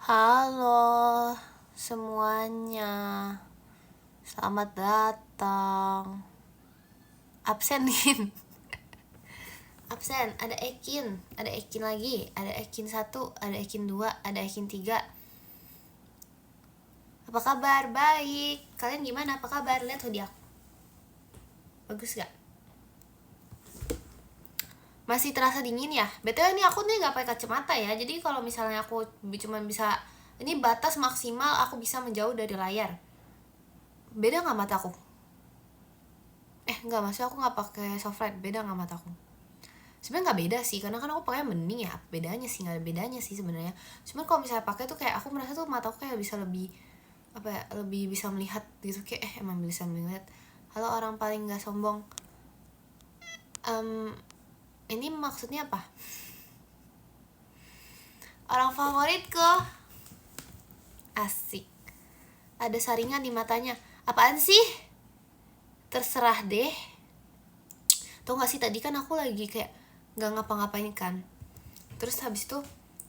Halo semuanya, selamat datang. Absen nih. Absen, ada Ekin lagi, ada Ekin 1, ada Ekin 2, ada Ekin 3. Apa kabar? Baik. Kalian gimana? Apa kabar? Lihat hoodie aku. Bagus gak? Masih terasa dingin ya? BTW ini aku nih gak pakai kacamata ya. Jadi kalau misalnya aku cuma bisa, ini batas maksimal aku bisa menjauh dari layar. Beda gak mataku? Enggak, maksudnya aku gak pakai softlight. Beda gak mataku? Sebenarnya nggak beda sih, karena kan aku pakai mending ya. Bedanya sih nggak ada bedanya sih sebenarnya. Cuman kalau misalnya pakai tuh kayak aku merasa tuh mataku kayak bisa lebih apa ya, lebih bisa melihat gitu. Kayak emang bisa melihat. Halo orang paling nggak sombong. Ini maksudnya apa? Orang favoritku. Asik. Ada saringan di matanya. Apaan sih? Terserah deh. Tau gak sih, tadi kan aku lagi kayak gak ngapa-ngapain kan. Terus habis itu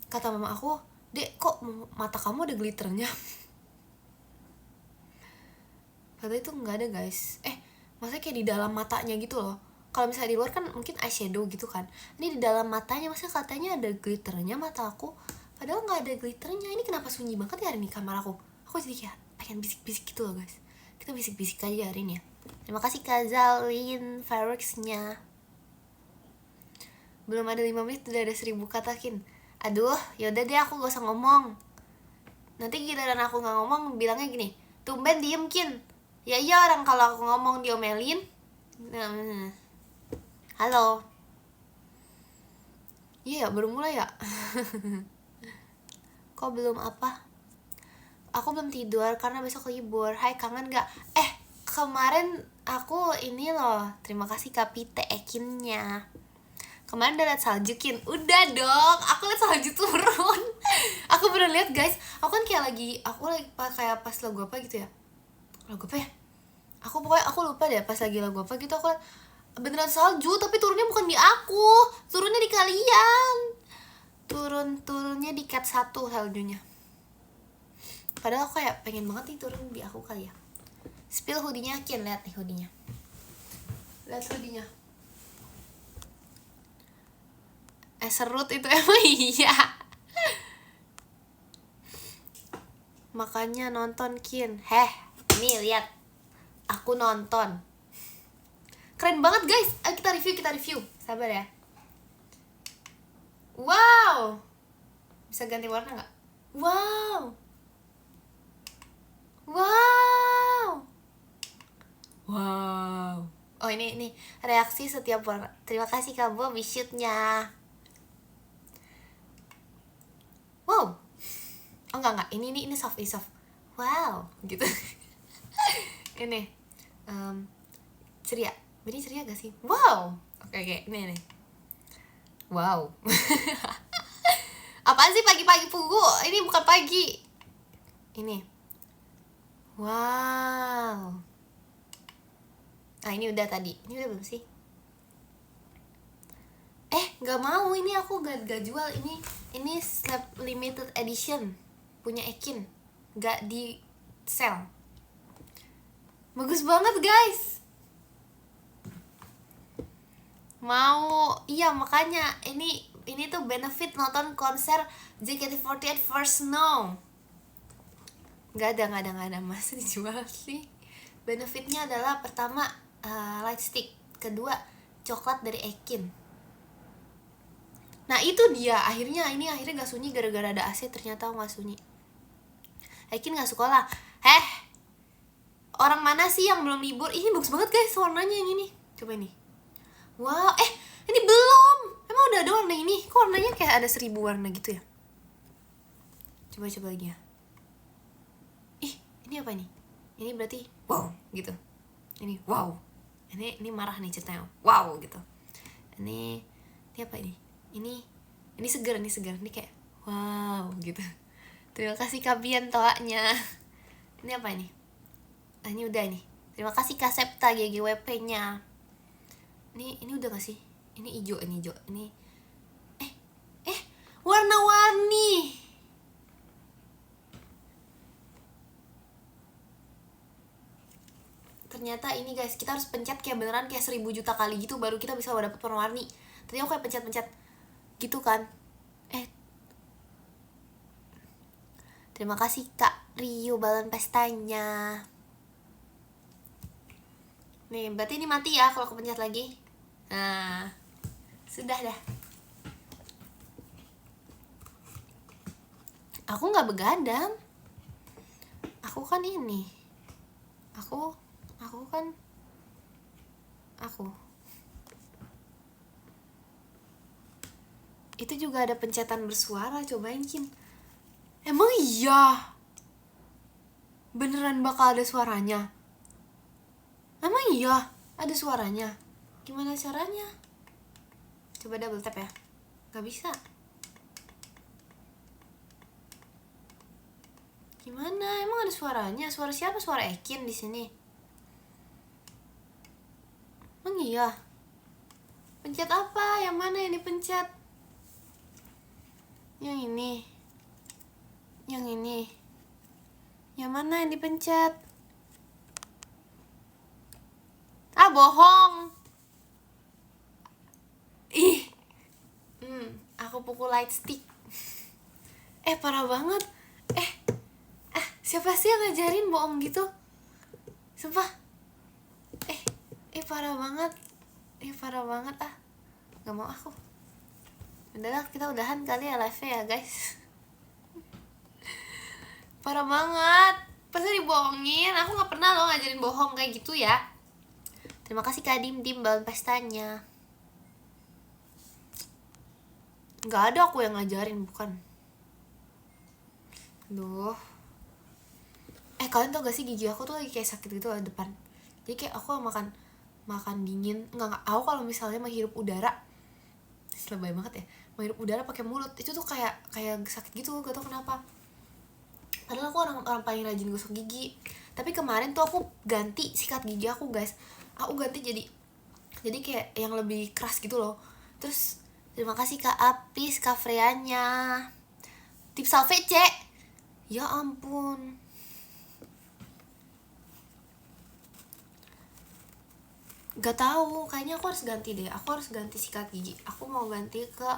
kata mama aku, "Dek, kok mata kamu ada glitternya?" Padahal itu gak ada guys. Maksudnya kayak di dalam matanya gitu loh. Kalau misalnya di luar kan mungkin eyeshadow gitu kan. Ini di dalam matanya, maksudnya katanya ada glitternya mata aku. Padahal gak ada glitternya. Ini kenapa sunyi banget ya hari ini kamar aku. Aku jadi kayak pengen bisik-bisik gitu loh guys. Kita bisik-bisik aja hari ini ya. Terima kasih Kak Zalin fireworksnya. Belum ada 5 menit udah ada 1000 katakin. Aduh, yaudah deh aku gak usah ngomong. Nanti giliran aku gak ngomong bilangnya gini, tumben diem Kin. Ya iya, orang kalau aku ngomong diomelin. Halo. Iya ya, baru mulai ya. Kok belum apa? Aku belum tidur karena besok libur. Hai, kangen gak? Kemarin aku ini loh, terima kasih Kapite Ekinnya. Kemarin udah liat salju Kin. Udah dong, aku liat salju turun. Aku bener liat guys. Aku kan kayak lagi kayak pas lagu apa gitu ya. Lagu apa ya? Aku lupa deh, pas lagi lagu apa gitu aku liat beneran salju, tapi turunnya bukan di aku. Turunnya di kalian. Turunnya di cat 1 saljunya. Padahal aku kayak pengen banget nih turun di aku kali ya. Spill hoodie-nya Kin, lihat nih hoodie-nya. Lihat hoodie-nya. Serut itu emang iya. Makanya nonton Kin. Nih lihat. Aku nonton. Keren banget guys. Ayo kita review. Sabar ya. Wow. Bisa ganti warna nggak? Wow. Oh ini reaksi setiap warna. Terima kasih Kak Bo shoot-nya. Wow. Oh enggak. Ini soft. Wow, gitu. Ini ceria. Ini ceria gak sih? Wow. Oke, ini. Wow. Apaan sih pagi-pagi Pugu? Ini bukan pagi. Ini. Wow. Ini udah tadi. Ini udah belum sih? Gak mau, ini aku gak jual. Ini slab limited edition punya Ekin, gak di sell. Bagus banget guys. Mau. Iya makanya ini tuh benefit nonton konser JKT48 First Snow. Gak ada masih dijual sih. Benefitnya adalah pertama light stick, kedua coklat dari Ekin. Nah itu dia, akhirnya gak sunyi gara-gara ada AC. Ternyata gak sunyi. Ekin gak sekolah. Orang mana sih yang belum libur? Ini bagus banget guys warnanya yang ini. Coba ini. Wow, ini belum. Emang udah ada warna ini? Kok warnanya kayak ada 1000 warna gitu ya? Coba lagi ya. Ini apa nih? Ini berarti wow gitu. Ini wow. Ini marah nih ceritanya. Wow gitu. Ini apa ini? Ini segar. Ini kayak wow gitu. Terima kasih Kabian toanya. Ini apa ini? Ini udah nih. Terima kasih Kak Septa GGWP-nya. Ini udah gak sih? Ini hijau. Ini warna-warni. ternyata ini guys, kita harus pencet kayak beneran kayak 1000 juta kali gitu baru kita bisa dapet warna-warni. Tadi aku kayak pencet-pencet gitu kan. Terima kasih Kak Rio balon pestanya. Nih berarti ini mati ya kalau aku pencet lagi. Nah sudah dah. Aku nggak begadang. Aku kan ini. Aku itu juga ada pencetan bersuara, cobain Kin. Emang iya beneran bakal ada suaranya? Emang iya ada suaranya? Gimana caranya? Coba double tap ya. Gak bisa. Gimana? Emang ada suaranya? Suara siapa? Suara Ekin di sini. Emang iya? Pencet apa? Yang mana yang dipencet? Yang ini. Yang ini. Yang mana yang dipencet? Ah, bohong. Ih. Aku pukul light stick. Parah banget. Siapa sih yang ngajarin bohong gitu? Sumpah. Parah banget. Parah banget ah. Gak mau aku. Udahlah, kita udahan kali ya live ya guys. Parah banget. Pasti dibohongin. Aku gak pernah loh ngajarin bohong kayak gitu ya. Terima kasih Kak Dim balon pestanya. Gak ada aku yang ngajarin, bukan. Duh. Kalian tau gak sih gigi aku tuh lagi kayak sakit gitu di depan. Jadi kayak aku makan dingin. Enggak, aku kalau misalnya menghirup udara, lebay banget ya, menghirup udara pakai mulut itu tuh kayak sakit gitu, gak tau kenapa. Padahal aku orang paling rajin gosok gigi. Tapi kemarin tuh aku ganti sikat gigi aku guys. Aku ganti jadi kayak yang lebih keras gitu loh. Terus terima kasih Kak Apis, Kak Freanya, tips salvece. Ya ampun. Gak tahu, kayaknya aku harus ganti deh. Aku harus ganti sikat gigi. Aku mau ganti ke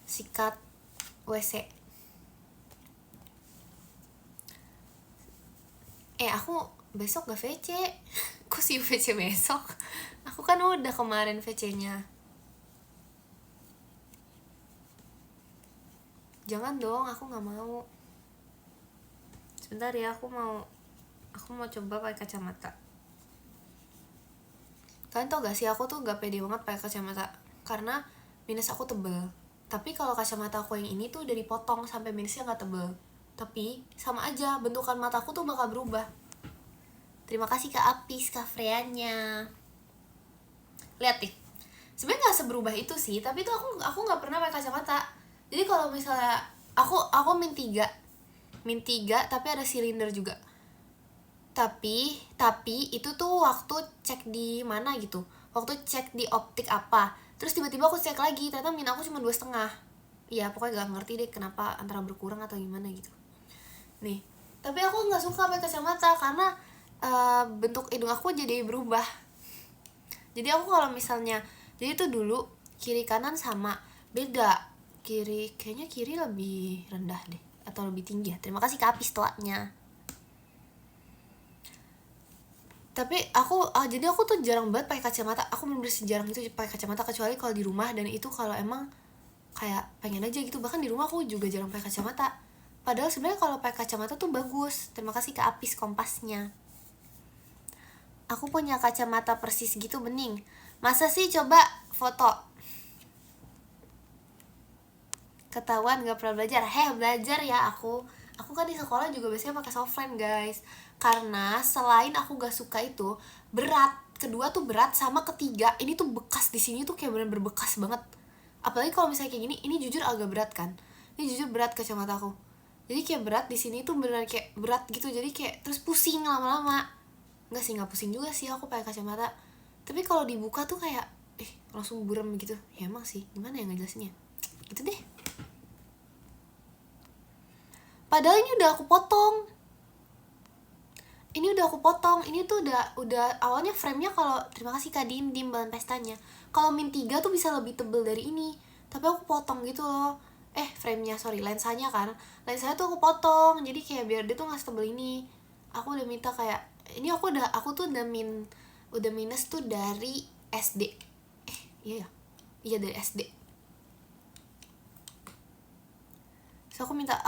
sikat WC. Aku besok gak VC. Kok sih VC besok? Aku kan udah kemarin VC-nya. Jangan dong, aku gak mau. Sebentar ya, aku mau coba pakai kacamata. Kalian tau gak sih, aku tuh gak pede banget pakai kacamata karena minus aku tebel. Tapi kalau kacamata aku yang ini tuh udah dipotong sampai minusnya gak tebel. Tapi sama aja, bentukan mataku tuh bakal berubah. Terima kasih Kak Apis, Kak Freanya. Lihat nih, sebenarnya gak seberubah itu sih. Tapi tuh aku gak pernah pakai kacamata. Jadi kalau misalnya aku min 3 tapi ada silinder juga. Tapi itu tuh waktu cek di mana gitu, waktu cek di optik apa, terus tiba-tiba aku cek lagi ternyata min aku cuma 2,5. Ya pokoknya gak ngerti deh kenapa, antara berkurang atau gimana gitu. Nih, tapi aku nggak suka pakai kacamata karena bentuk hidung aku jadi berubah. Jadi aku kalau misalnya, jadi tuh dulu kiri kanan sama, beda. Kayaknya kiri lebih rendah deh atau lebih tinggi ya. Terima kasih Kak Apis toanya. Tapi jadi aku tuh jarang banget pakai kacamata. Aku bener-bener jarang itu pakai kacamata, kecuali kalau di rumah, dan itu kalau emang kayak pengen aja gitu. Bahkan di rumah aku juga jarang pakai kacamata. Padahal sebenarnya kalau pakai kacamata tuh bagus. Terima kasih Kak Apis kompasnya. Aku punya kacamata persis gitu bening. Masa sih, coba foto. Ketahuan gak pernah belajar. Belajar ya aku. Aku kan di sekolah juga biasanya pakai softline guys. Karena selain aku gak suka itu berat, kedua tuh berat, sama ketiga ini tuh bekas di sini tuh kayak bener-bener berbekas banget. Apalagi kalau misalnya kayak gini, ini jujur agak berat kan. Ini jujur berat kacamata aku. Jadi kayak berat di sini tuh beneran kayak berat gitu. Jadi kayak terus pusing lama-lama. Enggak sih, nggak pusing juga sih aku pakai kacamata. Tapi kalau dibuka tuh kayak langsung buram gitu. Ya emang sih, gimana ya ngejelasinnya? Gitu deh. Padahal ini udah aku potong. ini udah aku potong. Ini tuh udah awalnya frame-nya kalau terima kasih Kak Dim bahan pestanya. Kalau min 3 tuh bisa lebih tebel dari ini. Tapi aku potong gitu loh. Frame-nya, sorry, lensanya kan. Lensanya tuh aku potong. Jadi kayak biar dia tuh nggak setebel ini. Aku udah minta kayak ini aku tuh udah minus tuh dari SD. Iya ya. Iya dari SD. So aku minta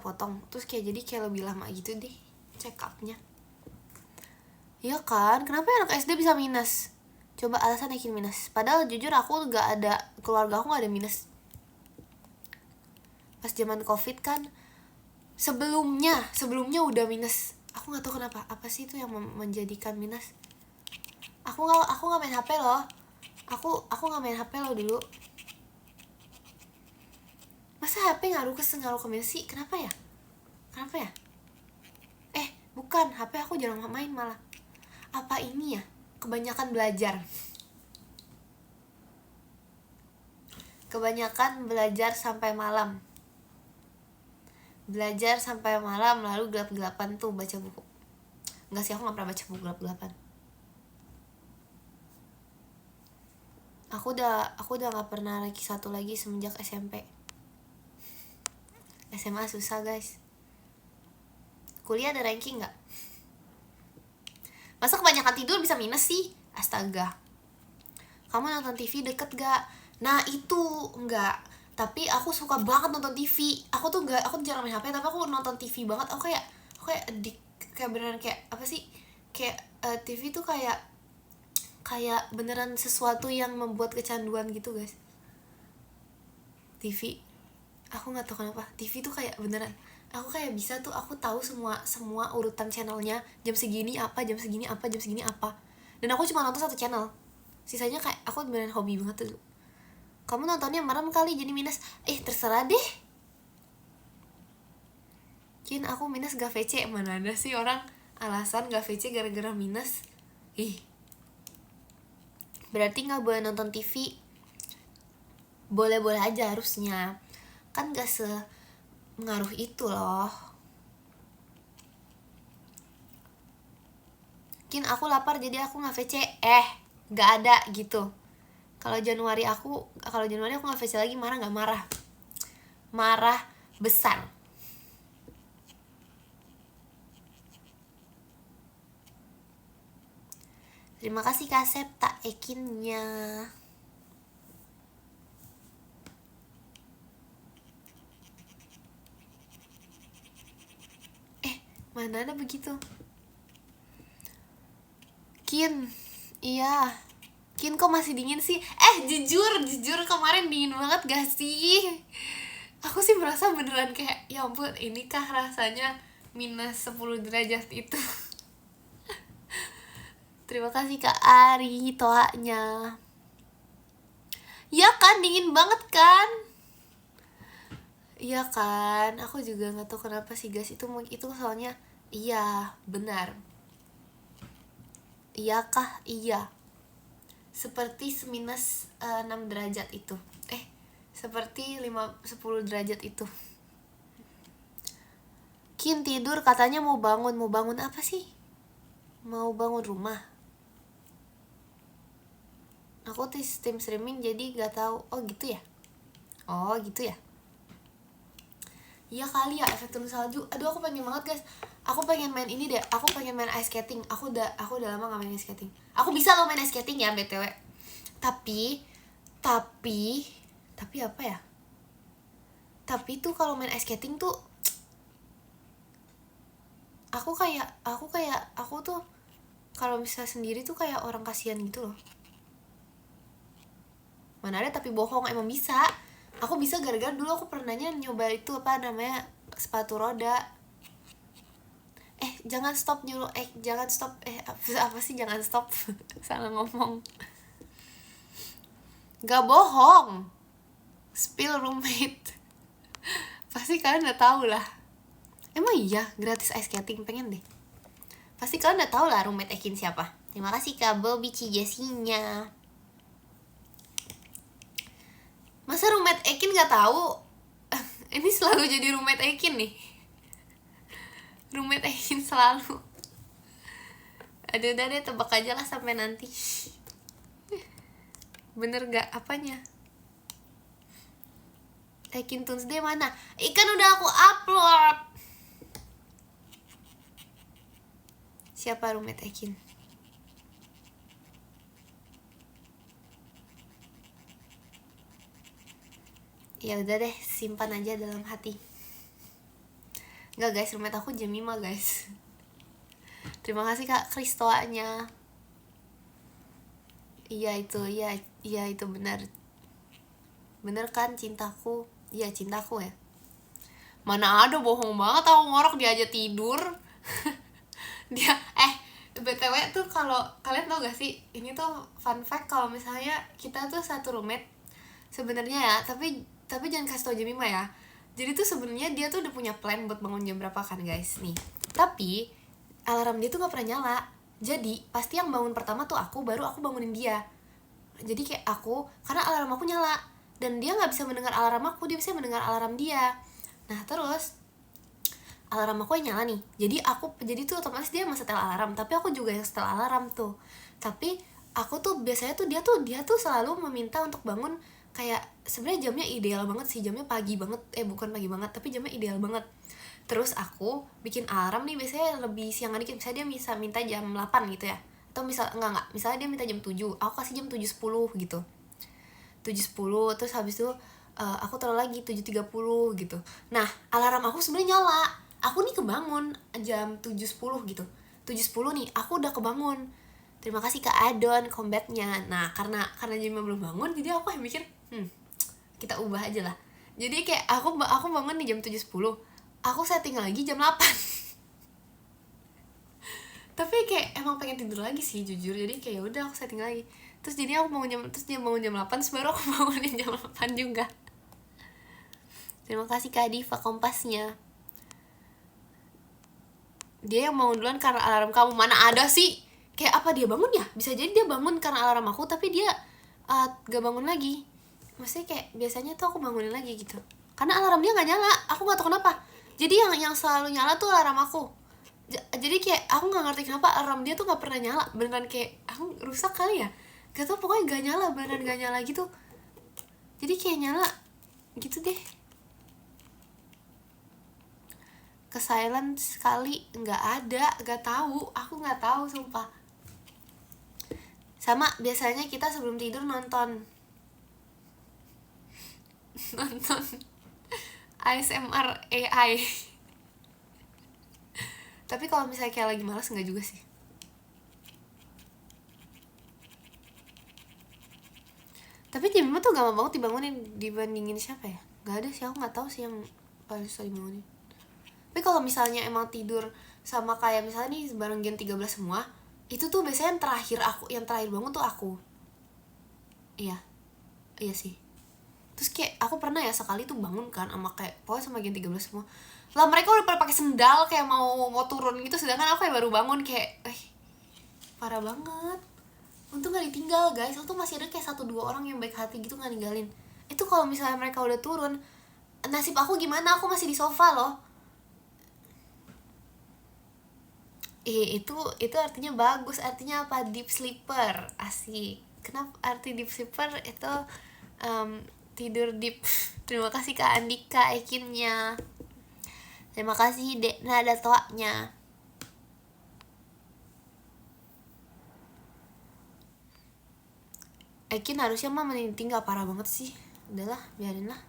potong. Terus kayak jadi kayak lebih lama gitu deh check up-nya. Iya kan, kenapa anak SD bisa minus? Coba alasan yakin minus. Padahal jujur aku gak ada, keluarga aku gak ada minus. Pas zaman COVID kan, sebelumnya udah minus. Aku gak tahu kenapa, apa sih itu yang menjadikan minus. Aku gak main HP loh. Aku gak main HP loh dulu. Masa HP ngaruh ke minus sih? Kenapa ya? Bukan, HP aku jarang main malah. Apa ini ya? Kebanyakan belajar sampai malam. Lalu gelap-gelapan tuh baca buku. Enggak sih, aku gak pernah baca buku gelap-gelapan. Aku udah gak pernah lagi satu lagi semenjak SMP. SMA susah guys. Kuliah ada ranking gak? Masa kebanyakan tidur bisa minus sih? Astaga. Kamu nonton TV deket gak? Nah itu enggak. Tapi aku suka banget nonton TV. Aku jarang main HP, tapi aku nonton TV banget. Aku kayak adik, kayak beneran kayak apa sih? Kayak TV tuh kayak beneran sesuatu yang membuat kecanduan gitu guys. TV. Aku nggak tahu kenapa. TV tuh kayak beneran. Aku kayak bisa tuh, aku tahu semua urutan channelnya, jam segini apa. Dan aku cuma nonton satu channel. Sisanya kayak aku beneran hobi banget tuh. Kamu nontonnya malam kali jadi minus. Terserah deh. Kin aku minus gak VC. Mana ada sih orang alasan gak VC gara-gara minus. Berarti gak boleh nonton TV. Boleh-boleh aja harusnya. Kan gak mengaruh itu loh. Kin aku lapar jadi aku nggak VC. Nggak ada gitu. Kalau Januari aku nggak VC lagi, marah nggak? Marah besar. Terima kasih Kak Septa ekinnya. Mana ada begitu. Kin, iya. Kin kok masih dingin sih? Jujur kemarin dingin banget gak sih? Aku sih merasa beneran kayak ya ampun, inikah rasanya minus 10 derajat itu. Terima kasih Kak Ari toanya. Ya kan, dingin banget kan? Iya kan, aku juga nggak tahu kenapa sih guys, itu soalnya iya benar. Iyakah? Iya. Seperti minus 6 derajat itu. Seperti 10 derajat itu. Kin tidur katanya mau bangun apa sih? Mau bangun rumah. Aku tim streaming jadi gak tahu. Oh gitu ya. Iya kali ya, efek turun salju. Aduh aku pengen banget guys. Aku pengen main ini deh. Aku pengen main ice skating. Aku udah lama gak main ice skating. Aku bisa loh main ice skating ya BTW. Tapi apa ya? Tapi tuh kalau main ice skating tuh aku tuh kalau bisa sendiri tuh kayak orang kasihan gitu loh. Mana ada tapi bohong, emang bisa. Aku bisa gara-gara dulu aku pernahnya nyoba itu apa namanya, sepatu roda. Jangan stop nyuruh. Jangan stop. Apa sih jangan stop? Salah ngomong. Gak bohong. Spill roommate. Pasti kalian udah tahu lah. Emang iya gratis ice skating, pengen deh. Pasti kalian udah tahu lah roommate Ekin siapa. Terima kasih Kak Bobby Cijesinya. Masa roommate Ekin gak tahu? Ini selalu jadi roommate Ekin nih. Roommate Ekin selalu. Aduh udah deh, tebak aja lah sampai nanti. Bener gak apanya? Ekin Tuesday mana? Ikan udah aku upload. Siapa roommate Ekin? Ya udah deh, simpan aja dalam hati. Enggak guys, roommate aku Jemima guys. Terima kasih Kak Kristoanya. Iya itu benar. Bener kan cintaku? Iya cintaku ya. Mana ada, bohong banget, aku ngorok dia aja tidur. Dia BTW tuh, kalau kalian tau gak sih, ini tuh fun fact, kalau misalnya kita tuh satu roommate sebenarnya ya, tapi jangan kasih tau Jemima ya. Jadi tuh sebenarnya dia tuh udah punya plan buat bangun jam berapa kan guys nih. Tapi alarm dia tuh gak pernah nyala. Jadi pasti yang bangun pertama tuh aku, baru aku bangunin dia. Jadi kayak aku, karena alarm aku nyala dan dia nggak bisa mendengar alarm aku, dia bisa mendengar alarm dia. Nah terus alarm aku yang nyala nih, jadi tuh otomatis dia setel alarm, tapi aku juga yang setel alarm tuh. Tapi aku tuh biasanya tuh dia tuh selalu meminta untuk bangun, kayak sebenarnya jamnya ideal banget sih, jamnya pagi banget, bukan pagi banget, tapi jamnya ideal banget. Terus aku bikin alarm nih biasanya lebih siangan dikit, misalnya dia bisa minta jam 8 gitu ya, atau misalnya dia minta jam 7, aku kasih jam 7.10 gitu, 7.10. Terus habis itu aku taruh lagi 7.30 gitu. Nah alarm aku sebenarnya nyala, aku nih kebangun jam 7.10 gitu, 7.10 nih aku udah kebangun. Terima kasih Kak Adon combatnya. Nah karena Jemima belum bangun, jadi aku yang mikir kita ubah aja lah. Jadi kayak aku bangun nih jam 7.10, aku setting lagi jam 8. Tapi kayak emang pengen tidur lagi sih jujur, jadi kayak udah aku setting lagi. Terus jadi aku dia bangun jam 8, terus baru aku bangunin jam 8 juga. Terima kasih Kak Diva kompasnya. Dia yang bangun duluan karena alarm kamu. Mana ada sih, kayak apa dia bangun ya, bisa jadi dia bangun karena alarm aku, tapi dia gak bangun lagi. Maksudnya kayak biasanya tuh aku bangunin lagi gitu, karena alarm dia gak nyala, aku gak tahu kenapa. Jadi yang selalu nyala tuh alarm aku. Jadi kayak aku gak ngerti kenapa alarm dia tuh gak pernah nyala. Beneran kayak aku rusak kali ya, gak tau, pokoknya gak nyala, beneran gak nyala gitu. Jadi kayak nyala gitu deh, ke silent sekali, nggak ada, nggak tahu, aku nggak tahu sumpah. Sama biasanya kita sebelum tidur nonton ASMR AI. Tapi kalau misalnya kayak lagi malas nggak juga sih. Tapi Jemima tuh gampang banget dibangunin dibandingin siapa ya, nggak ada sih, aku nggak tahu sih yang paling susah dibangunin. Tapi kalau misalnya emang tidur sama kayak misalnya nih bareng Gen 13 semua, itu tuh biasanya yang terakhir bangun tuh aku. Iya sih. Terus kayak aku pernah ya sekali tuh bangun kan sama kayak pokoknya sama Gen 13 semua. Lah mereka udah pada pakai sendal kayak mau turun gitu, sedangkan aku yang baru bangun kayak parah banget. Untung gak ditinggal guys, untung masih ada kayak 1-2 orang yang baik hati gitu gak ninggalin. Itu kalau misalnya mereka udah turun, nasib aku gimana, aku masih di sofa loh. Itu artinya bagus, artinya apa? Deep sleeper, asik. Kenapa arti deep sleeper itu? Tidur deep. Terima kasih Kak Andika Ekinnya. Terima kasih Dek Nada Toanya. Ekin harusnya mah mending gak parah banget sih. Udahlah, biarin lah.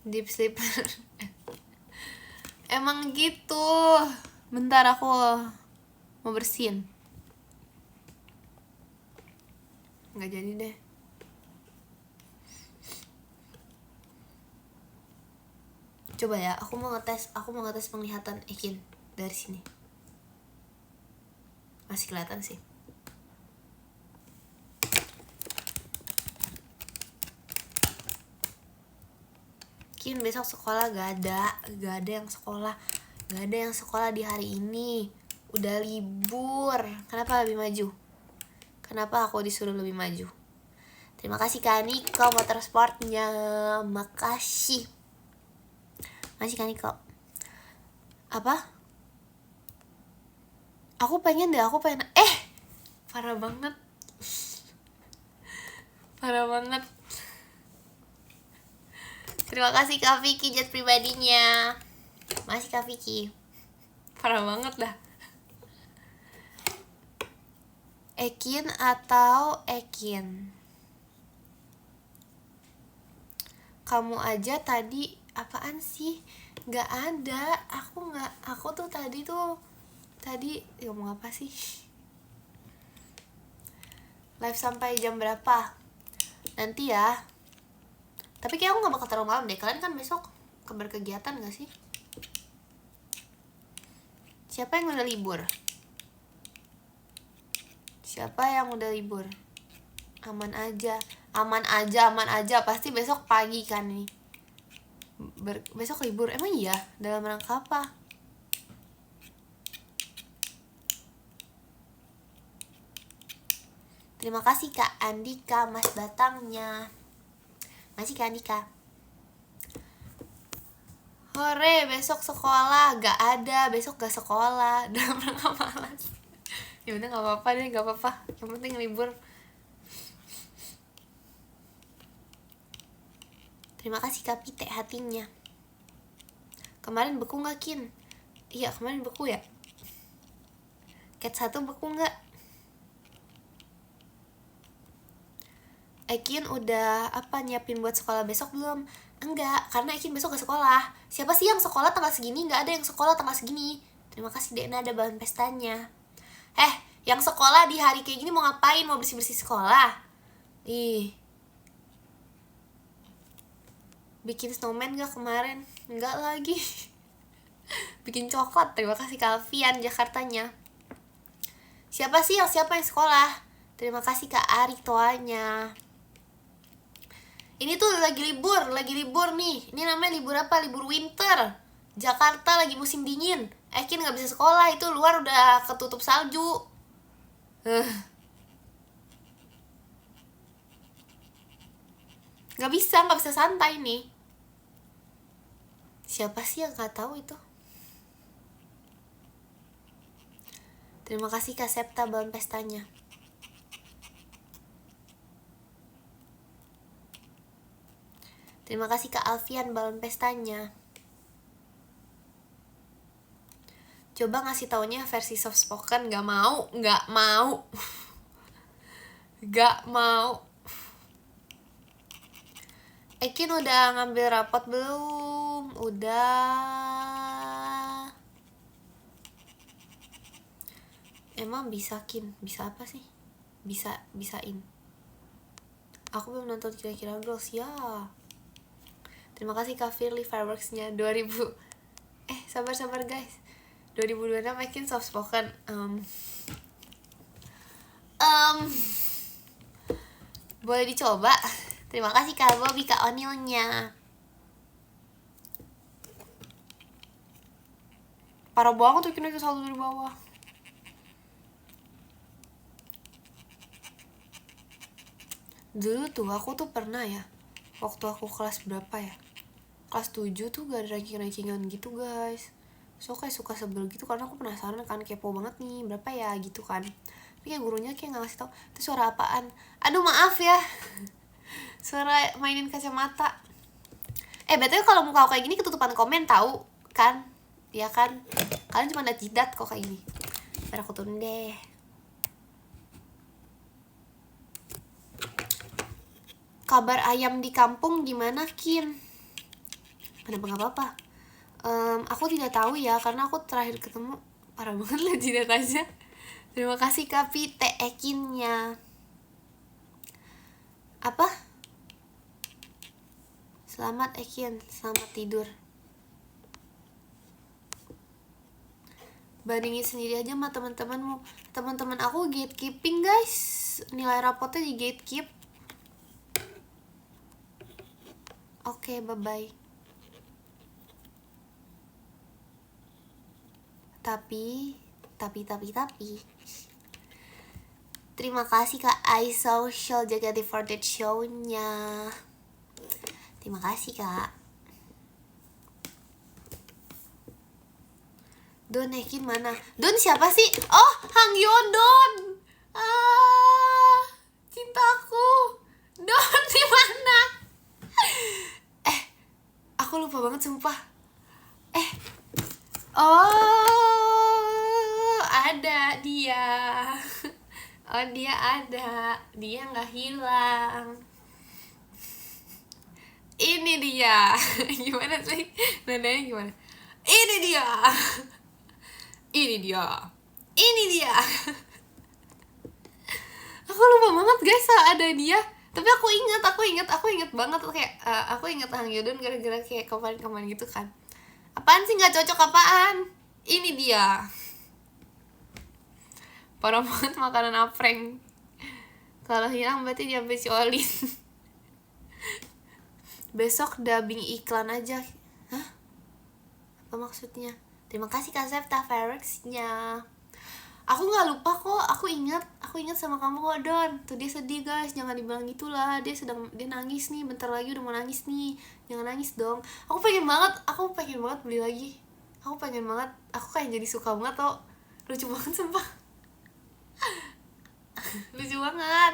Deep sleeper. Emang gitu. Bentar aku mau bersihin. Nggak jadi deh. Coba ya, aku mau ngetes penglihatan Ekin dari sini. Masih kelihatan sih. Kin besok sekolah gak ada yang sekolah. Gak ada yang sekolah di hari ini. Udah libur. Kenapa lebih maju? Kenapa aku disuruh lebih maju? Terima kasih Kak Niko motorsportnya. Makasih Kak Niko. Apa? Aku pengen parah banget. Parah banget. Terima kasih Kak Vicky chat pribadinya. Masih Kak Vicky. Parah banget dah. Ekin atau Ekin? Kamu aja tadi apaan sih? Gak ada. Aku tuh tadi ngomong apa sih? Live sampai jam berapa? Nanti ya. Tapi kayak aku gak bakal terlalu malam deh. Kalian kan besok berkegiatan gak sih? Siapa yang udah libur? Siapa yang udah libur? Aman aja. Pasti besok pagi kan nih. Besok libur. Emang iya? Dalam rangka apa? Terima kasih Kak Andika mas datangnya. Masih Kak Andika. Hore, besok sekolah. Gak ada, besok gak sekolah. Dalam rangka malas. Ya udah gak apa-apa deh, gak apa-apa. Yang penting libur. Terima kasih Kak Pite hatinya. Kemarin beku gak Kin? Iya kemarin beku ya. Cat 1 beku gak? Ekin udah nyiapin buat sekolah besok belum? Enggak, karena Ekin besok gak sekolah. Siapa sih yang sekolah tanggal segini? Gak ada yang sekolah tanggal segini. Terima kasih Dena ada bahan pestanya. Yang sekolah di hari kayak gini mau ngapain? Mau bersih-bersih sekolah? Ih, bikin snowman gak kemarin? Enggak lagi. Bikin coklat. Terima kasih Kalvian Jakartanya. Siapa yang sekolah? Terima kasih Kak Ari Toanya. Ini tuh lagi libur nih. Ini namanya libur apa? Libur winter. Jakarta lagi musim dingin. Ekin gak bisa sekolah, itu luar udah ketutup salju. Gak bisa santai nih. Siapa sih yang gak tahu itu? Terima kasih Kak Septa bahan pestanya. Terima kasih Kak Alfian balon pestanya. Coba ngasih taunya versi soft spoken. Gak mau. Ekin udah ngambil rapot belum? Udah. Emang bisa Kin? Bisa apa sih? Bisain. Aku belum nonton Kira-Kira Girls ya. Terima kasih Kak Firly fireworksnya 2000. Sabar guys. 2026 Ekin soft spoken. Boleh dicoba. Terima kasih Kak Bobby, Kak Onilnya. Parah banget tuh kena saldo dari bawah. Dulu tuh aku tuh pernah ya, waktu aku kelas berapa ya, kelas 7 tuh gak ada ranking-rankingan gitu guys. So kayak suka sebel gitu karena aku penasaran kan, kepo banget nih berapa ya gitu kan. Tapi kayak gurunya kayak gak ngasih tau itu suara apaan. Aduh maaf ya. Suara mainin kacamata. Betulnya kalau muka aku kayak gini ketutupan komen tahu kan? Ya kan? Kalian cuma liat jidat kok kayak gini. Biar aku turun deh. Kabar ayam di kampung gimana Kin? Kenapa gak apa-apa? Aku tidak tahu ya, karena aku terakhir ketemu parah banget lah jidat aja. Terima kasih Kak Pite Ekinnya. Apa? Selamat Ekin, selamat tidur. Bandingin sendiri aja sama teman-temanmu. Teman-teman aku gatekeeping guys, nilai rapotnya di gatekeep. Oke, bye-bye. Tapi terima kasih Kak iSocial jaga di for that show-nya. Terima kasih Kak. Don Ekin mana? Don siapa sih? Oh, Hang Yodon. Cintaku. Don di mana? Aku lupa banget sumpah. Oh, ada dia. Oh, dia ada. Dia nggak hilang. Ini dia. Gimana sih? Nadanya gimana? Ini dia. Ini dia. Ini dia. Aku lupa banget guys ada dia. Tapi aku ingat banget kayak aku ingat Hang Yodon gara-gara kayak kemarin gitu kan. Apaan sih nggak cocok apaan? Ini dia. Parah banget makanan apreng. Kalau hilang berarti diambil si Olin. Besok dubbing iklan aja. Hah? Apa maksudnya? Terima kasih Kak Septa Ferex-nya. Aku nggak lupa kok, aku ingat sama kamu kok Don. Tuh dia sedih guys, jangan dibilang gitulah. Dia nangis nih, bentar lagi udah mau nangis nih. Jangan nangis dong. Aku pengen banget beli lagi. Aku kayak jadi suka banget tau. Lucu banget sumpah. Lucu banget.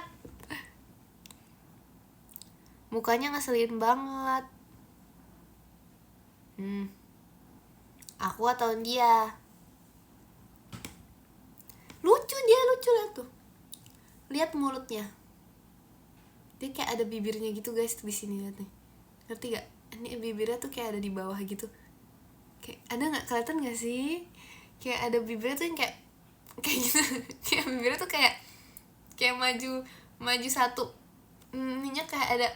Mukanya ngeselin banget. Aku atau dia? Lucu lah tuh. Lihat mulutnya. Dia kayak ada bibirnya gitu guys di sini lihat nih. Ngerti gak? Ini bibirnya tuh kayak ada di bawah gitu. Kayak ada nggak, kelihatan nggak sih? Kayak ada bibirnya tuh yang kayak gitu. Kayak bibirnya tuh kayak maju satu. Ininya kayak ada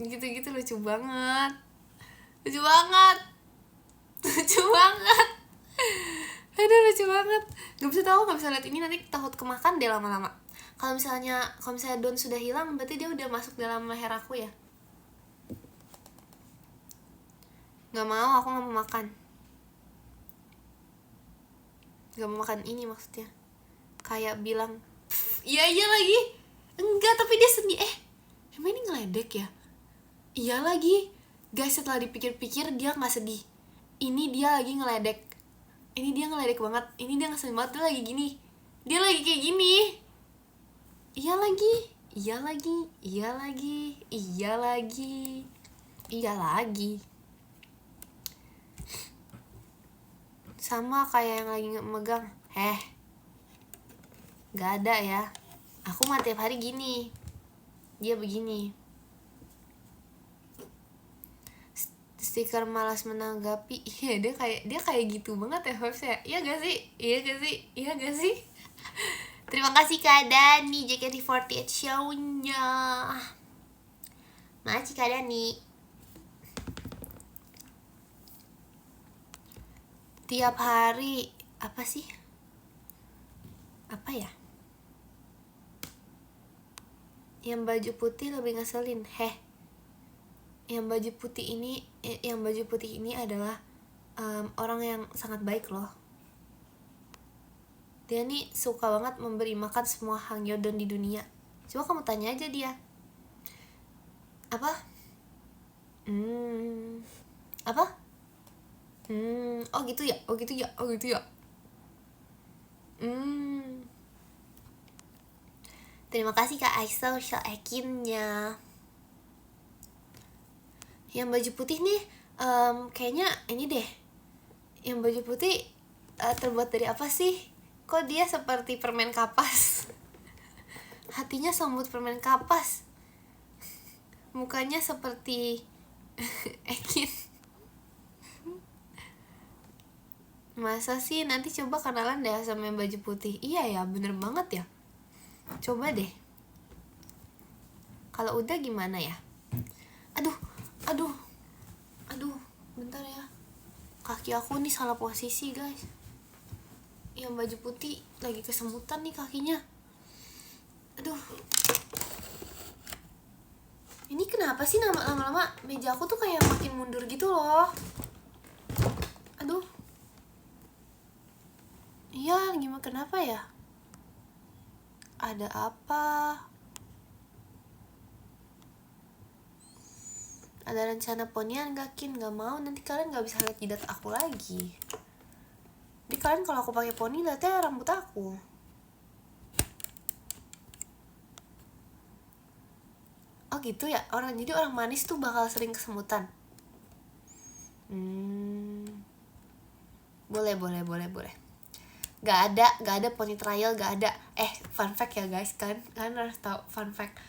gitu-gitu. Lucu banget. Aduh lucu banget. Gak bisa lihat ini, nanti takut kemakan deh lama-lama. Kalau misalnya Don sudah hilang, berarti dia udah masuk dalam leher aku ya. Gak mau, aku gak mau makan. Gak mau makan ini maksudnya. Kayak bilang iya lagi. Enggak, tapi dia sedih. Emang ini ngeledek ya? Iya lagi. Guys, setelah dipikir-pikir dia gak sedih. Ini dia lagi ngeledek. Ini dia ngeledek banget. Ini dia ngeselin banget. Dia lagi gini. Dia lagi kayak gini. Iya lagi. Sama kayak yang lagi megang. Gak ada ya. Aku mah tiap hari gini. Dia begini. Stiker malas menanggapi. Iya, dia kayak gitu banget ya harusnya. Iya gak sih? Terima kasih Kak Dani JKT48 show-nya. Makasih Kak Dani. Tiap hari apa sih? Apa ya? Yang baju putih lebih ngeselin. Yang baju putih ini adalah orang yang sangat baik loh. Dia nih suka banget memberi makan semua Hang Yodon di dunia. Coba kamu tanya aja dia. Apa? Apa? Oh gitu ya. Terima kasih Kak Aisyah social ekinnya. Yang baju putih nih kayaknya ini deh. Yang baju putih terbuat dari apa sih? Kok dia seperti permen kapas? Hatinya sambut permen kapas. Mukanya seperti Ekin. Masa sih? Nanti coba kenalan deh sama yang baju putih. Iya ya, bener banget ya. Coba deh. Kalau udah gimana ya? Aduh, bentar ya. Kaki aku nih salah posisi guys. Yang baju putih lagi kesemutan nih kakinya. Aduh. Ini kenapa sih lama-lama meja aku tuh kayak makin mundur gitu loh. Aduh. Iya, gimana kenapa ya? Ada apa? Ada rencana ponian gak Kin? Gak mau, nanti kalian gak bisa lihat jidat aku lagi. Jadi kalian kalau aku pakai poni lihatnya rambut aku. Oh gitu ya, jadi orang manis tuh bakal sering kesemutan. Boleh. Gak ada poni trial, gak ada. Fun fact ya guys, kalian harus tahu fun fact.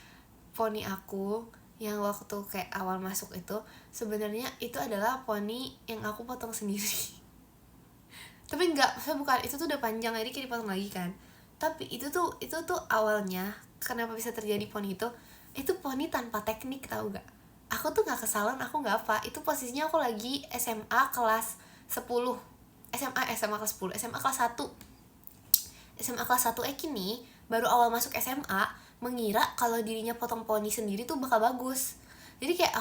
Poni aku yang waktu kayak awal masuk itu sebenarnya itu adalah poni yang aku potong sendiri. Tapi saya bukan, itu tuh udah panjang jadi kayak dipotong lagi kan. Tapi itu tuh awalnya kenapa bisa terjadi poni itu poni tanpa teknik, tahu gak? Aku tuh nggak ke salon, aku nggak apa. Itu posisinya aku lagi SMA kelas 10. SMA kelas 10, SMA kelas 1. SMA kelas 1 Ekin nih baru awal masuk SMA, mengira kalau dirinya potong poni sendiri tuh bakal bagus. Jadi kayak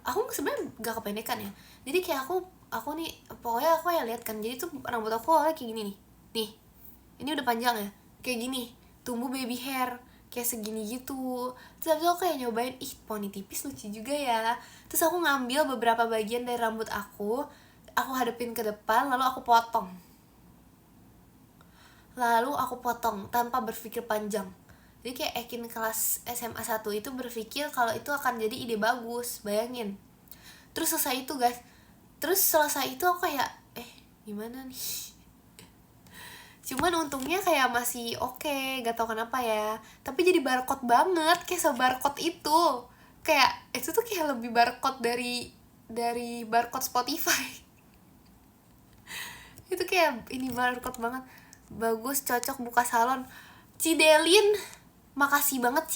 aku sebenarnya gak kependekan ya. Jadi kayak aku nih pokoknya aku ya lihat kan, jadi tuh rambut aku awalnya kayak gini nih, ini udah panjang ya, kayak gini, tumbuh baby hair kayak segini gitu. Terus habis aku kayak nyobain, poni tipis lucu juga ya. Terus aku ngambil beberapa bagian dari rambut aku hadepin ke depan, lalu aku potong tanpa berpikir panjang. Jadi kayak Ekin kelas SMA 1 itu berpikir kalau itu akan jadi ide bagus, bayangin. Terus selesai itu aku kayak gimana nih. Cuman untungnya kayak masih oke, gak tau kenapa ya. Tapi jadi barcode banget, kayak sebarcode itu. Kayak itu tuh kayak lebih barcode dari barcode Spotify. Itu kayak ini barcode banget. Bagus, cocok buka salon. Cidelin, makasih banget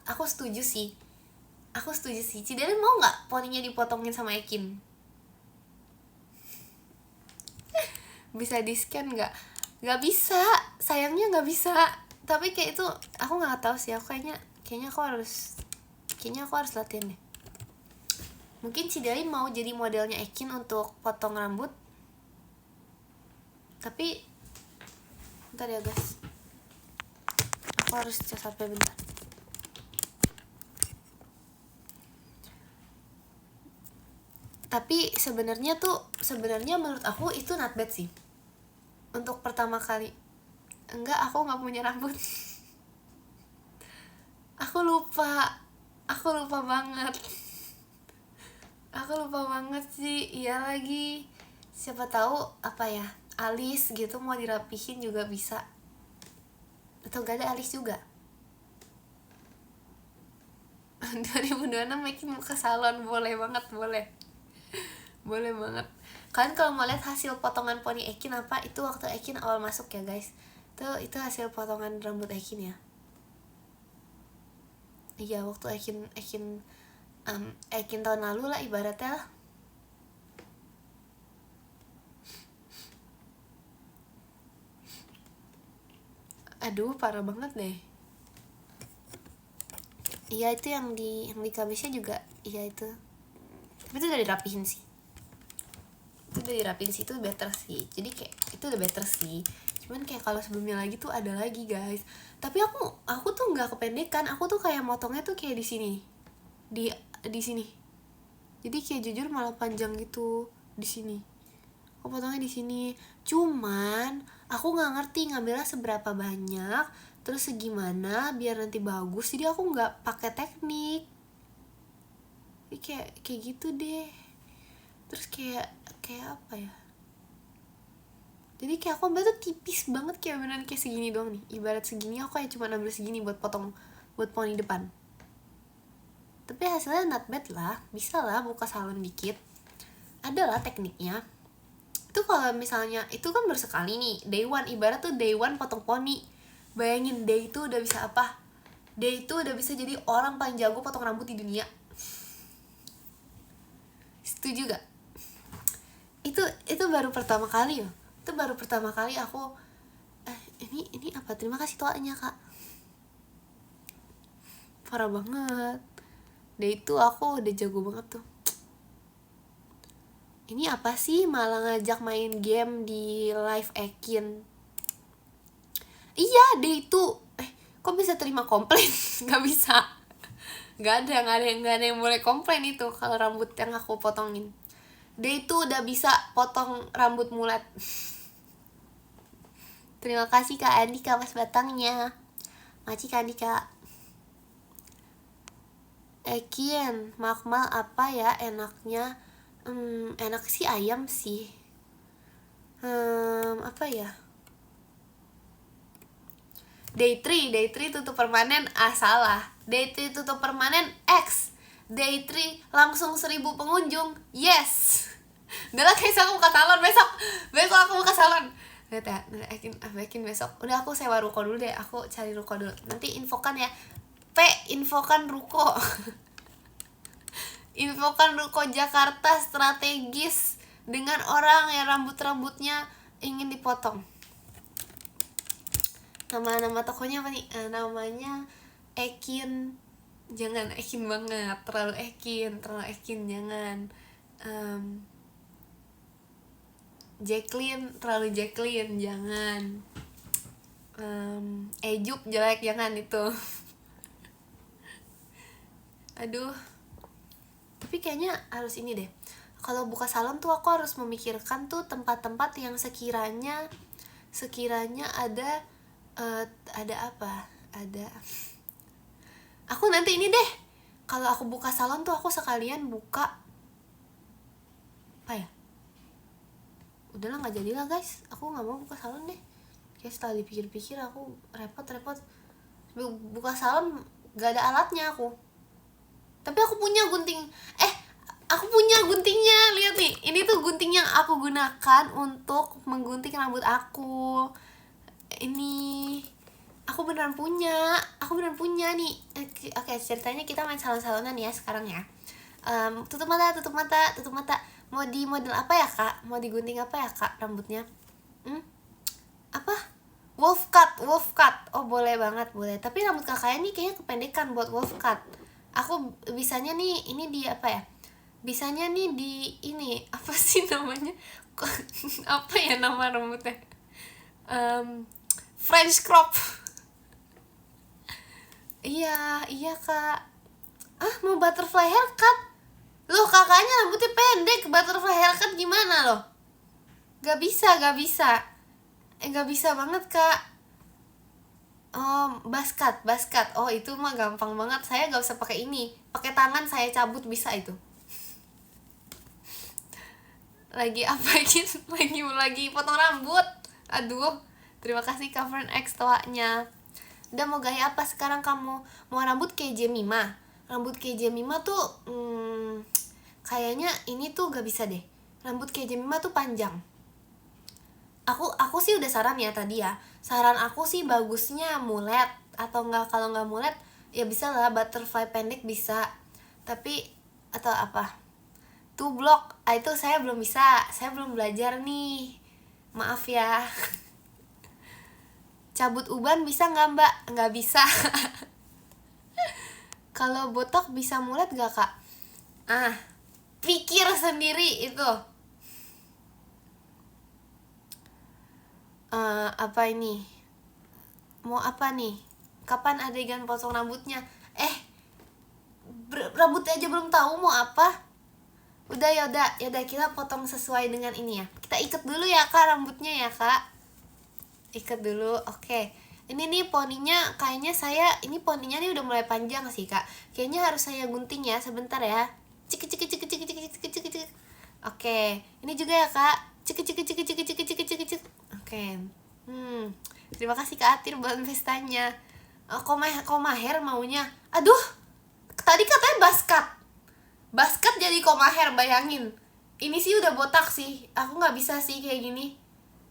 aku setuju sih. Cidelin mau nggak poninya dipotongin sama Ekin? Bisa di scan nggak? Nggak bisa, sayangnya nggak bisa. Tapi kayak itu aku nggak tahu sih, aku kayaknya aku harus latihan deh. Mungkin Cidelin mau jadi modelnya Ekin untuk potong rambut. Tapi bentar ya guys, aku harus cas HP bentar. Tapi sebenarnya menurut aku itu not bad sih untuk pertama kali. Aku nggak punya rambut. Aku lupa banget. Aku lupa banget sih. Iya lagi, siapa tahu apa ya, alis gitu mau dirapihin juga bisa. Atau gak ada alis juga. 2026 makin mau ke salon, boleh banget. Boleh banget. Kalian kalau mau lihat hasil potongan poni Ekin apa, itu waktu Ekin awal masuk ya guys. Itu hasil potongan rambut Ekin ya. Iya, waktu Ekin tahun lalu lah ibaratnya lah. Aduh, parah banget deh. Iya, itu yang di kabisnya juga. Iya itu. Tapi itu udah dirapihin sih. Itu better sih. Jadi kayak itu udah better sih. Cuman kayak kalau sebelumnya lagi tuh ada lagi guys. Tapi aku tuh nggak kependekan. Aku tuh kayak motongnya tuh kayak di sini. Di sini. Jadi kayak jujur malah panjang gitu di sini. Aku potongnya di sini. Cuman aku nggak ngerti ngambilnya seberapa banyak, terus segimana biar nanti bagus. Jadi aku nggak pakai teknik. Jadi kayak gitu deh. Terus kayak apa ya, jadi kayak aku ambil tuh tipis banget, kayak beneran kayak segini doang nih. Ibarat segini aku kayak cuma ambil segini buat poni depan. Tapi hasilnya not bad lah, bisa lah buka salon dikit. Ada lah tekniknya. Itu kalau misalnya itu kan baru sekali nih, day one, ibarat tuh day one potong poni. Bayangin day itu udah bisa apa? Day itu udah bisa jadi orang paling jago potong rambut di dunia. Setuju gak? Itu baru pertama kali ya. Itu baru pertama kali aku ini apa? Terima kasih toanya kak. Parah banget. Day itu aku udah jago banget tuh. Ini apa sih malah ngajak main game di live Ekin? Iya, day itu kok bisa terima komplain? Gak bisa. Gak ada yang boleh komplain itu kalau rambut yang aku potongin. dia itu udah bisa potong rambut mulet. Terima kasih Kak Andika mas batangnya. Makasih Kak Andika. Ekin, makmal apa ya enaknya? Enak sih ayam sih. Apa ya? Day 3 tutup permanen. Salah. Day 3 tutup permanen X. Day 3 langsung 1000 pengunjung. Yes. Udah lah guys, aku buka salon besok aku buka salon. Lihat ya, Ekin besok. Udah aku sewa ruko dulu deh. Aku cari ruko dulu. Nanti infokan ya. Infokan ruko. Infokan ruko Jakarta strategis dengan orang yang rambutnya ingin dipotong. Nama tokonya apa nih? Namanya Ekin. Jangan Ekin banget, terlalu Ekin jangan. Jacqueline, terlalu Jacqueline jangan. Ejup jelek jangan itu. Aduh. Tapi kayaknya harus ini deh. Kalau buka salon tuh aku harus memikirkan tuh tempat-tempat yang sekiranya ada apa? Aku nanti ini deh. Kalau aku buka salon tuh aku sekalian buka apa ya? Udahlah nggak jadilah guys. Aku nggak mau buka salon deh. Kayak setelah dipikir-pikir aku repot. Buka salon nggak ada alatnya aku. Tapi aku punya gunting. Aku punya guntingnya. Lihat nih. Ini tuh gunting yang aku gunakan untuk menggunting rambut aku. Ini aku beneran punya nih. Oke, ceritanya kita main salon-salonan ya sekarang ya. Tutup mata. Mau di model apa ya Kak? Mau digunting apa ya Kak rambutnya? Apa? Wolf cut. Oh boleh banget, boleh. Tapi rambut kakaknya nih kayaknya kependekan buat wolf cut. Aku bisanya nih ini di apa ya? Bisanya nih di ini apa sih namanya? Apa ya nama rambutnya? French crop. Iya Kak. Mau butterfly haircut. Loh kakaknya rambutnya pendek, butterfly haircut gimana loh? Gak bisa. Gak bisa banget Kak. Buzz cut. Oh itu mah gampang banget. Saya gak usah pakai ini. Pakai tangan saya cabut bisa itu. Lagi apa gitu? Lagi potong rambut. Aduh. Terima kasih Cover X toanya. Udah mau gaya apa sekarang kamu? Mau rambut kayak Jemima? Rambut kayak Jemima tuh kayaknya ini tuh gak bisa deh. Rambut kayak Jemima tuh panjang. Aku sih udah saran ya tadi ya. Saran aku sih bagusnya mulet. Atau kalau nggak mulet ya bisa lah butterfly pendek bisa. Tapi atau apa? Two block. Itu saya belum bisa. Saya belum belajar nih. Maaf ya. Cabut uban bisa nggak Mbak? Nggak bisa. Kalau botak bisa mulet gak Kak? Pikir sendiri itu. Apa ini? Mau apa nih? Kapan adegan potong rambutnya? Rambutnya aja belum tahu mau apa. Udah kita potong sesuai dengan ini ya. Kita ikat dulu ya Kak rambutnya ya Kak. Ikat dulu. Oke. Ini nih poninya kayaknya ini poninya nih udah mulai panjang sih Kak. Kayaknya harus saya gunting ya sebentar ya. Cik. Oke. Ini juga ya Kak. Cik. Oke. Terima kasih Kak Atir buat pestanya. Komaher maunya. Aduh. Tadi katanya basket jadi komaher, bayangin. Ini sih udah botak sih. Aku nggak bisa sih kayak gini.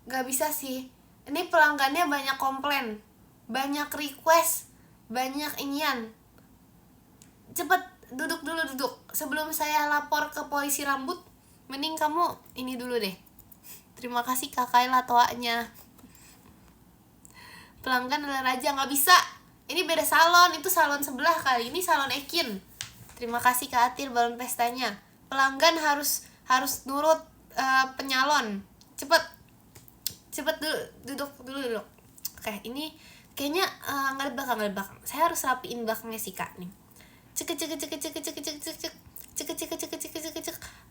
Nggak bisa sih. Ini pelanggannya banyak komplain, banyak request, banyak inian. Cepet duduk sebelum saya lapor ke polisi rambut. Mending kamu ini dulu deh. Terima kasih Kak Kaila toanya. Pelanggan adalah raja, nggak bisa. Ini beda salon, itu salon sebelah kali. Ini salon Ekin. Terima kasih Kak Atir balon pestanya. Pelanggan harus nurut penyalon. Cepet duduk. Oke, ini kayaknya nggak belakang. Saya harus rapiin belakangnya sih Kak nih. Cek.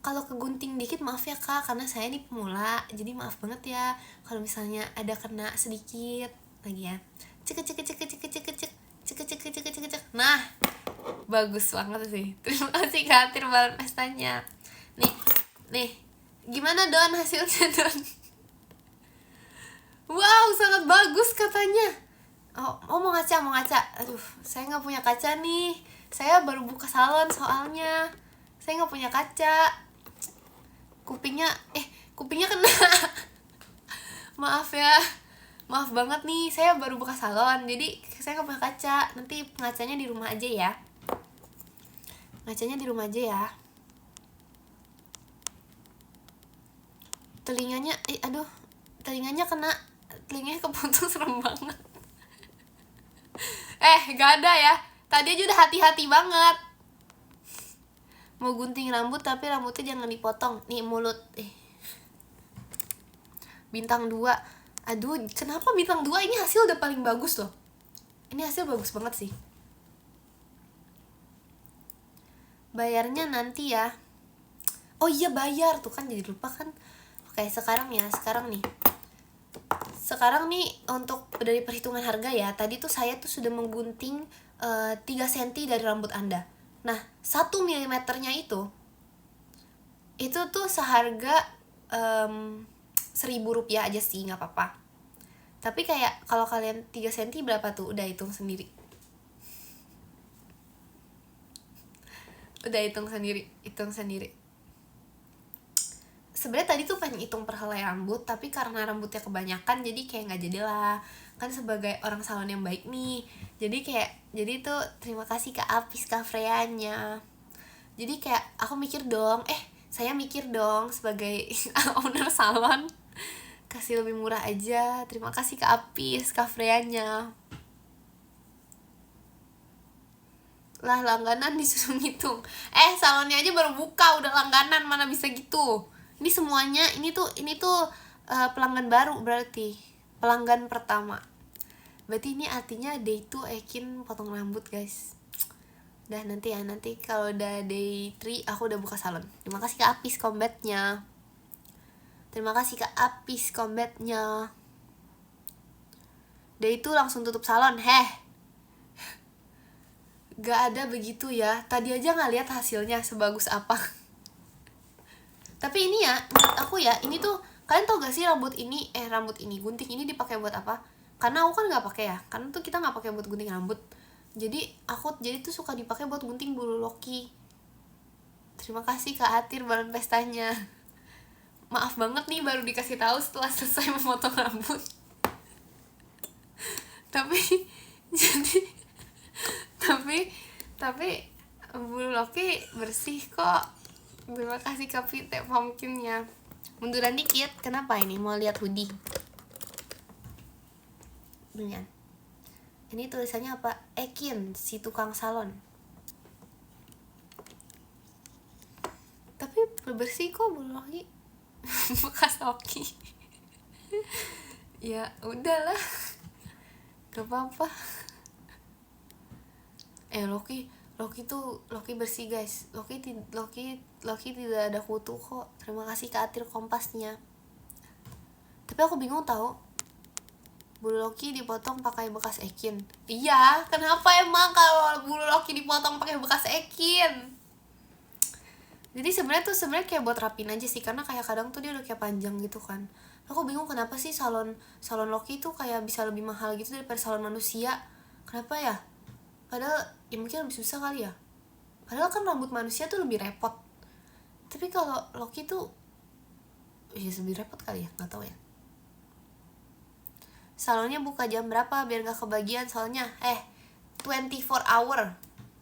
kalau kegunting dikit maaf ya kak, karena saya ini pemula, jadi maaf banget ya kalau misalnya ada kena sedikit lagi ya. Cek cek cek cek cek cek cek cek cek cek cek cek. Nah, bagus banget sih. Terima kasih Kak Atir balon pestanya. Nih, gimana Don hasilnya Don? Wow, sangat bagus katanya. Oh mau ngaca. Aduh, saya nggak punya kaca nih. Saya baru buka salon soalnya. Saya nggak punya kaca. Kupingnya kena. Maaf ya. Maaf banget nih, saya baru buka salon, jadi saya nggak punya kaca. Nanti ngacanya di rumah aja ya. Ngacanya di rumah aja ya. Telinganya, telinganya kena, telinganya keputus, serem banget. Gak ada ya. Tadi aja udah hati-hati banget. Mau gunting rambut tapi rambutnya jangan dipotong. Nih mulut. Bintang 2. Aduh, kenapa bintang 2? Ini hasil udah paling bagus loh. Ini hasil bagus banget sih. Bayarnya nanti ya. Oh iya bayar, tuh kan jadi lupa kan. Oke, sekarang nih. Sekarang nih untuk dari perhitungan harga ya. Tadi tuh saya tuh sudah menggunting 3 cm dari rambut Anda. Nah, 1 mm-nya itu tuh seharga 1.000 rupiah aja sih, nggak apa-apa. Tapi kayak kalau kalian 3 cm berapa tuh, udah hitung sendiri. Hitung sendiri. Sebenarnya tadi tuh pengen hitung per helai rambut, tapi karena rambutnya kebanyakan jadi kayak nggak jadi lah. Kan sebagai orang salon yang baik nih, jadi tuh terima kasih Kak Apis, Kak Freanya. Jadi kayak saya mikir dong sebagai owner salon, kasih lebih murah aja. Terima kasih Kak Apis, Kak Freanya. Lah langganan disuruh ngitung. Salonnya aja baru buka udah langganan, mana bisa gitu. Ini semuanya, ini tuh pelanggan baru, berarti pelanggan pertama. Berarti ini artinya day 2 Ekin potong rambut guys. Udah nanti kalau udah day 3 aku udah buka salon. Terima kasih Kak Apis combatnya. Day 2 langsung tutup salon. Gak ada begitu ya. Tadi aja gak lihat hasilnya sebagus apa. Tapi ini ya, menurut aku ya, ini tuh kalian tau gak sih rambut ini gunting ini dipakai buat apa? Karena aku kan nggak pakai ya, karena tuh kita nggak pakai buat gunting rambut. Jadi tuh suka dipakai buat gunting bulu loki. Terima kasih Kak Atir balon pestanya. Maaf banget nih baru dikasih tahu setelah selesai memotong rambut. tapi bulu loki bersih kok. Terima kasih Kak Pite pumpkinnya. Munduran dikit, kenapa ini? Mau lihat hoodie? Bener. Ini tulisannya apa? Ekin, si tukang salon. Tapi bersih kok bulu loki. Bekas loki. Ya udahlah, gak apa-apa. Loki bersih guys. Loki tidak ada kutu kok. Terima kasih Kak Atir kompasnya. Tapi aku bingung tahu, bulu loki dipotong pakai bekas Ekin. Iya, kenapa emang kalau bulu loki dipotong pakai bekas Ekin? Jadi sebenarnya kayak buat rapin aja sih, karena kayak kadang tuh dia udah kayak panjang gitu kan. Aku bingung kenapa sih salon loki tuh kayak bisa lebih mahal gitu daripada salon manusia. Kenapa ya? Padahal ya mungkin lebih susah kali ya. Padahal kan rambut manusia tuh lebih repot. Tapi kalau loki tuh ya lebih repot kali ya, nggak tahu ya. Salonnya buka jam berapa biar gak kebagian soalnya? 24 hour.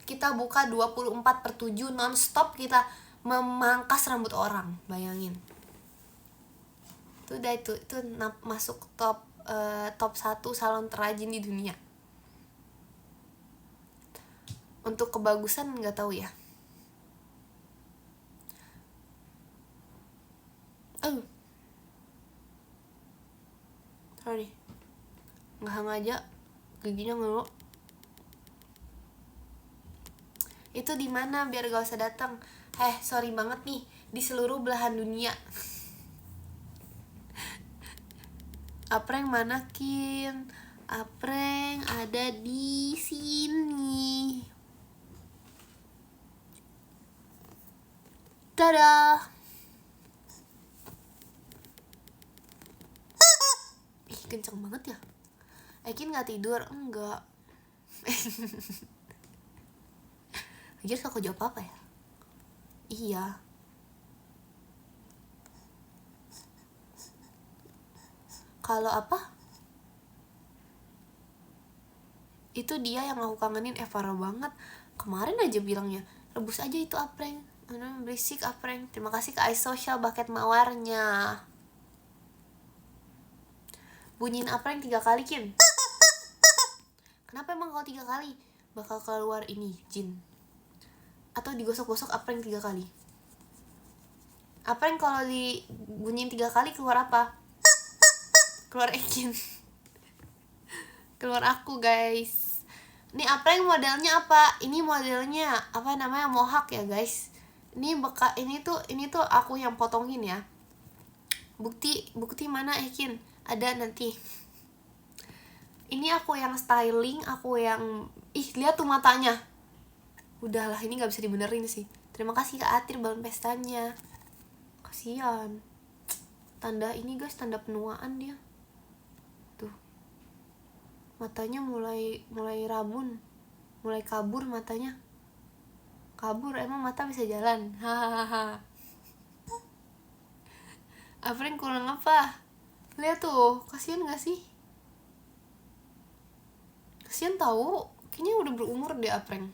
Kita buka 24/7 non-stop, kita memangkas rambut orang. Bayangin. Itu masuk top 1 salon terrajin di dunia. Untuk kebagusan nggak tahu ya. Sorry, nggak sengaja giginya ngeluh. Itu di mana biar gak usah datang? Sorry banget nih, di seluruh belahan dunia. Apreng mana Kin? Apreng ada di sini. Dadah. Ih, kenceng banget ya. Ekin gak tidur? Enggak. Ajar aku jawab apa ya? Iya. Kalau apa? Itu dia yang aku kangenin. Parah banget. Kemarin aja bilangnya rebus aja itu apreng. Berisik apreng. Terima kasih ke iSocial bucket mawarnya. Bunyiin apreng 3 kali Kin. Kenapa emang kalau 3 kali? Bakal keluar ini jin. Atau digosok-gosok apreng 3 kali. Apreng kalau dibunyiin 3 kali keluar apa? Keluar Ekin. Keluar aku guys. Ini apreng modelnya apa? Ini modelnya apa namanya, mohawk ya guys. Ini ini tuh aku yang potongin ya. Bukti mana Ekin? Ada nanti. Ini aku yang styling, aku yang lihat tuh matanya. Udahlah, ini nggak bisa dibenerin sih. Terima kasih Kak Atir balon pestanya. Kasian. Tanda ini guys, tanda penuaan dia. Tuh. Matanya mulai rabun. Mulai kabur matanya. Kabur, emang mata bisa jalan. Hahaha. Apreng kurang apa? Lihat tuh, kasian gak sih? Kasian tahu, kayaknya udah berumur deh Apreng.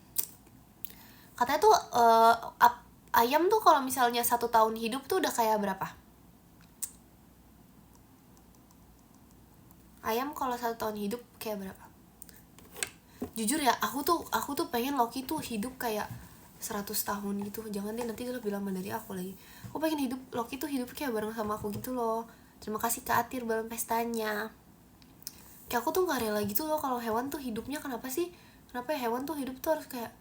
Katanya tuh ayam tuh kalau misalnya 1 tahun hidup tuh udah kayak berapa? Ayam kalau 1 tahun hidup kayak berapa? Jujur ya, aku tuh pengen Loki tuh hidup kayak 100 tahun gitu. Jangan deh, nanti dia lebih lama dari aku lagi. Aku pengen Loki tuh hidup kayak bareng sama aku gitu loh. Terima kasih Kak Atir balon pestanya. Kayak aku tuh gak rela gitu loh kalau hewan tuh hidupnya. Kenapa sih? Kenapa ya hewan tuh hidup tuh harus kayak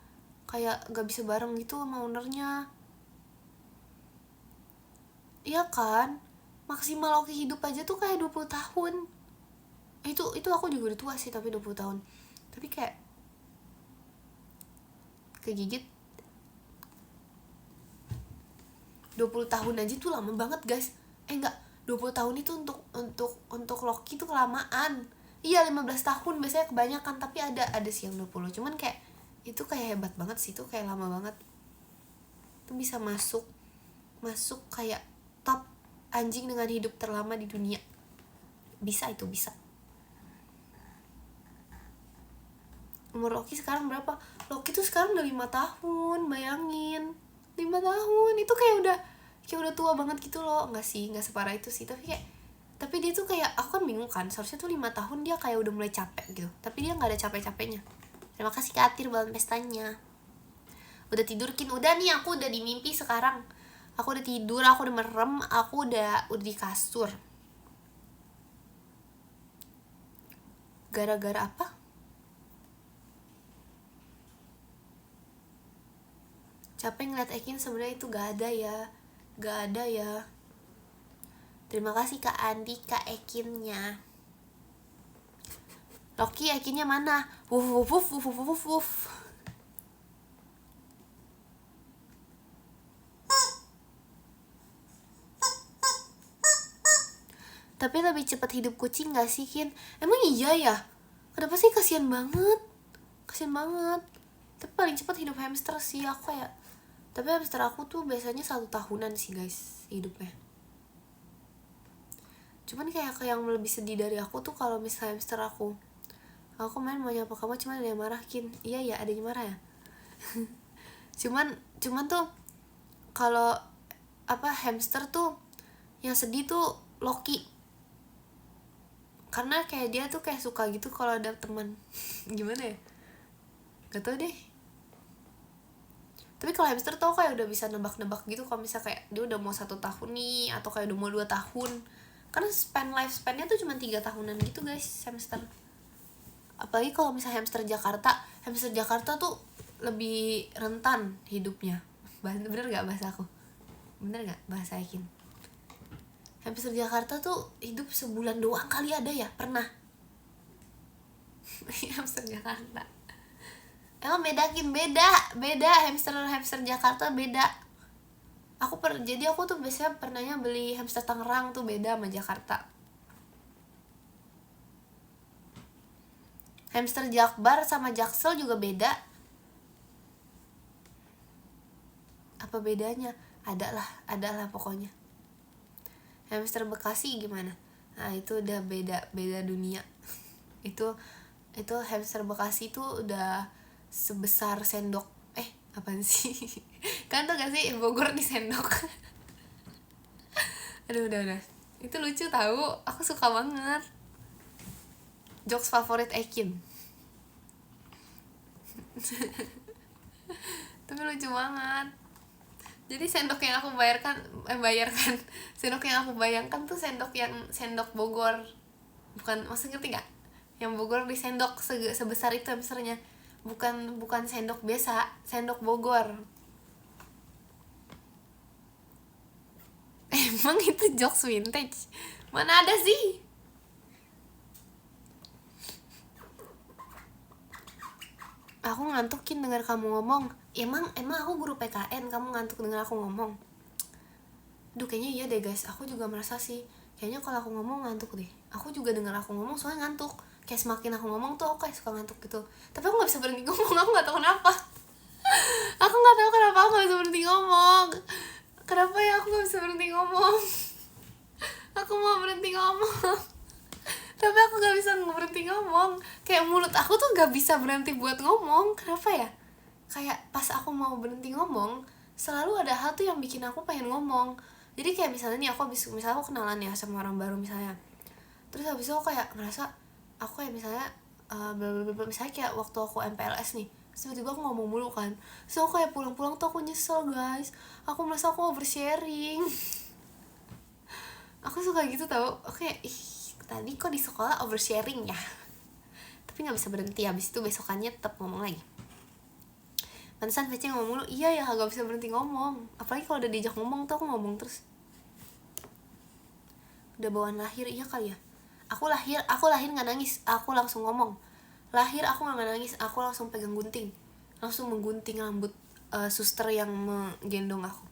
gak bisa bareng gitu sama ownernya? Iya kan? Maksimal Loki hidup aja tuh kayak 20 tahun. Itu aku juga udah tua sih, tapi 20 tahun. Tapi kayak kegigit 20 tahun aja tuh lama banget guys. Enggak, 20 tahun itu untuk Loki tuh kelamaan. Iya, 15 tahun biasanya kebanyakan, tapi ada sih yang 20. Cuman kayak itu kayak hebat banget sih, itu kayak lama banget. Itu bisa masuk kayak top anjing dengan hidup terlama di dunia. Bisa. Umur Loki sekarang berapa? Loki tuh sekarang udah 5 tahun, bayangin. 5 tahun, itu kayak udah tua banget gitu loh. Enggak sih, enggak separah itu sih, tapi dia tuh kayak, aku kan bingung kan, seharusnya tuh 5 tahun dia kayak udah mulai capek gitu, tapi dia gak ada capek-capeknya. Terima kasih Kak Atir balon pestanya. Udah tidur Kin? Udah nih, aku udah di mimpi sekarang. Aku udah tidur, aku udah merem, aku udah di kasur. Gara-gara apa? Capek ngeliat Ekin sebenarnya itu gak ada ya. Terima kasih Kak Andi, Kak Ekinnya. Loki Ekinnya mana? Wuf. Tapi lebih cepat hidup kucing gak sih Kin? Emang iya ya? Kenapa sih? Kasian banget. Tapi paling cepat hidup hamster sih aku ya. Tapi hamster aku tuh biasanya 1 tahunan sih guys hidupnya. Cuman kayak yang lebih sedih dari aku tuh kalau misalnya hamster aku main mau nyapa kamu, cuman ada yang marah Kin. Iya ya, ada yang marah ya. cuman tuh kalau hamster tuh yang sedih tuh Loki, karena kayak dia tuh kayak suka gitu kalau ada teman. Gimana ya, gak tau deh. Tapi kalau hamster tuh kayak udah bisa nebak-nebak gitu kalau misalnya kayak dia udah mau 1 tahun nih, atau kayak udah mau 2 tahun. Karena lifespan-nya tuh cuma 3 tahunan gitu guys hamster. Apalagi kalau misalnya hamster Jakarta tuh lebih rentan hidupnya. Bener gak bahasa aku? Bener gak bahasa Ekin? Hamster Jakarta tuh hidup sebulan doang kali ada ya, pernah. Hamster Jakarta emang bedakin, beda hamster Jakarta beda. Jadi aku tuh biasanya pernahnya beli hamster Tangerang tuh beda sama Jakarta. Hamster Jakbar sama Jaksel juga beda. Apa bedanya? Ada lah pokoknya. Hamster Bekasi gimana? Nah itu udah beda dunia. itu hamster Bekasi tuh udah sebesar sendok. Apaan sih? Kan tuh gak sih Bogor di sendok. Aduh udah. Itu lucu tahu, aku suka banget. Jokes favorit Ekin. Tapi lucu banget. Jadi sendok yang aku bayarkan sendok yang aku bayangkan tuh sendok Bogor. Bukan, maksudnya ngerti gak? Yang Bogor di sendok sebesar itu hamsternya. Bukan sendok biasa, sendok Bogor. Emang itu jokes vintage? Mana ada sih? Aku ngantukin dengar kamu ngomong. Emang aku guru PKN, kamu ngantuk dengar aku ngomong? Duh kayaknya iya deh guys, aku juga merasa sih. Kayaknya kalau aku ngomong ngantuk deh. Aku juga dengar aku ngomong soalnya ngantuk. Kayak semakin aku ngomong tuh aku kayak suka ngantuk gitu. Tapi aku gak bisa berhenti ngomong, aku gak tahu kenapa. Aku gak tahu kenapa aku gak bisa berhenti ngomong. Kenapa ya aku gak bisa berhenti ngomong? Aku mau berhenti ngomong tapi aku gak bisa berhenti ngomong. Kayak mulut aku tuh gak bisa berhenti buat ngomong. Kenapa ya? Kayak pas aku mau berhenti ngomong selalu ada hal tuh yang bikin aku pengen ngomong. Jadi kayak misalnya nih misalnya aku kenalan ya sama orang baru misalnya. Terus habis itu aku kayak ngerasa aku kayak misalnya misalnya kayak waktu aku MPLS nih, tiba-tiba aku ngomong mulu kan. So aku kayak pulang-pulang tuh aku nyesel guys. Aku merasa aku oversharing. Aku suka gitu tau. Oke, tadi kok di sekolah oversharing ya. Tapi gak bisa berhenti. Habis itu besokannya tetap ngomong lagi. Pantesan Fece ngomong mulu. Iya ya, gak bisa berhenti ngomong. Apalagi kalau udah diajak ngomong tuh aku ngomong terus. Udah bawaan lahir, iya kali ya. Aku lahir gak nangis, aku langsung ngomong. Lahir aku gak nangis, aku langsung pegang gunting. Langsung menggunting rambut suster yang menggendong aku.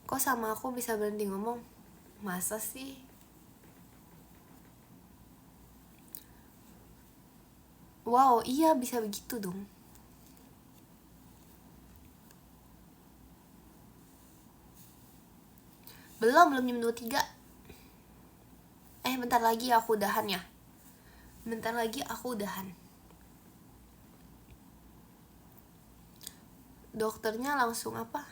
Kok sama aku bisa berhenti ngomong? Masa sih? Wow, iya bisa begitu dong. Belum jam 23. Bentar lagi aku udahan ya. Dokternya langsung apa?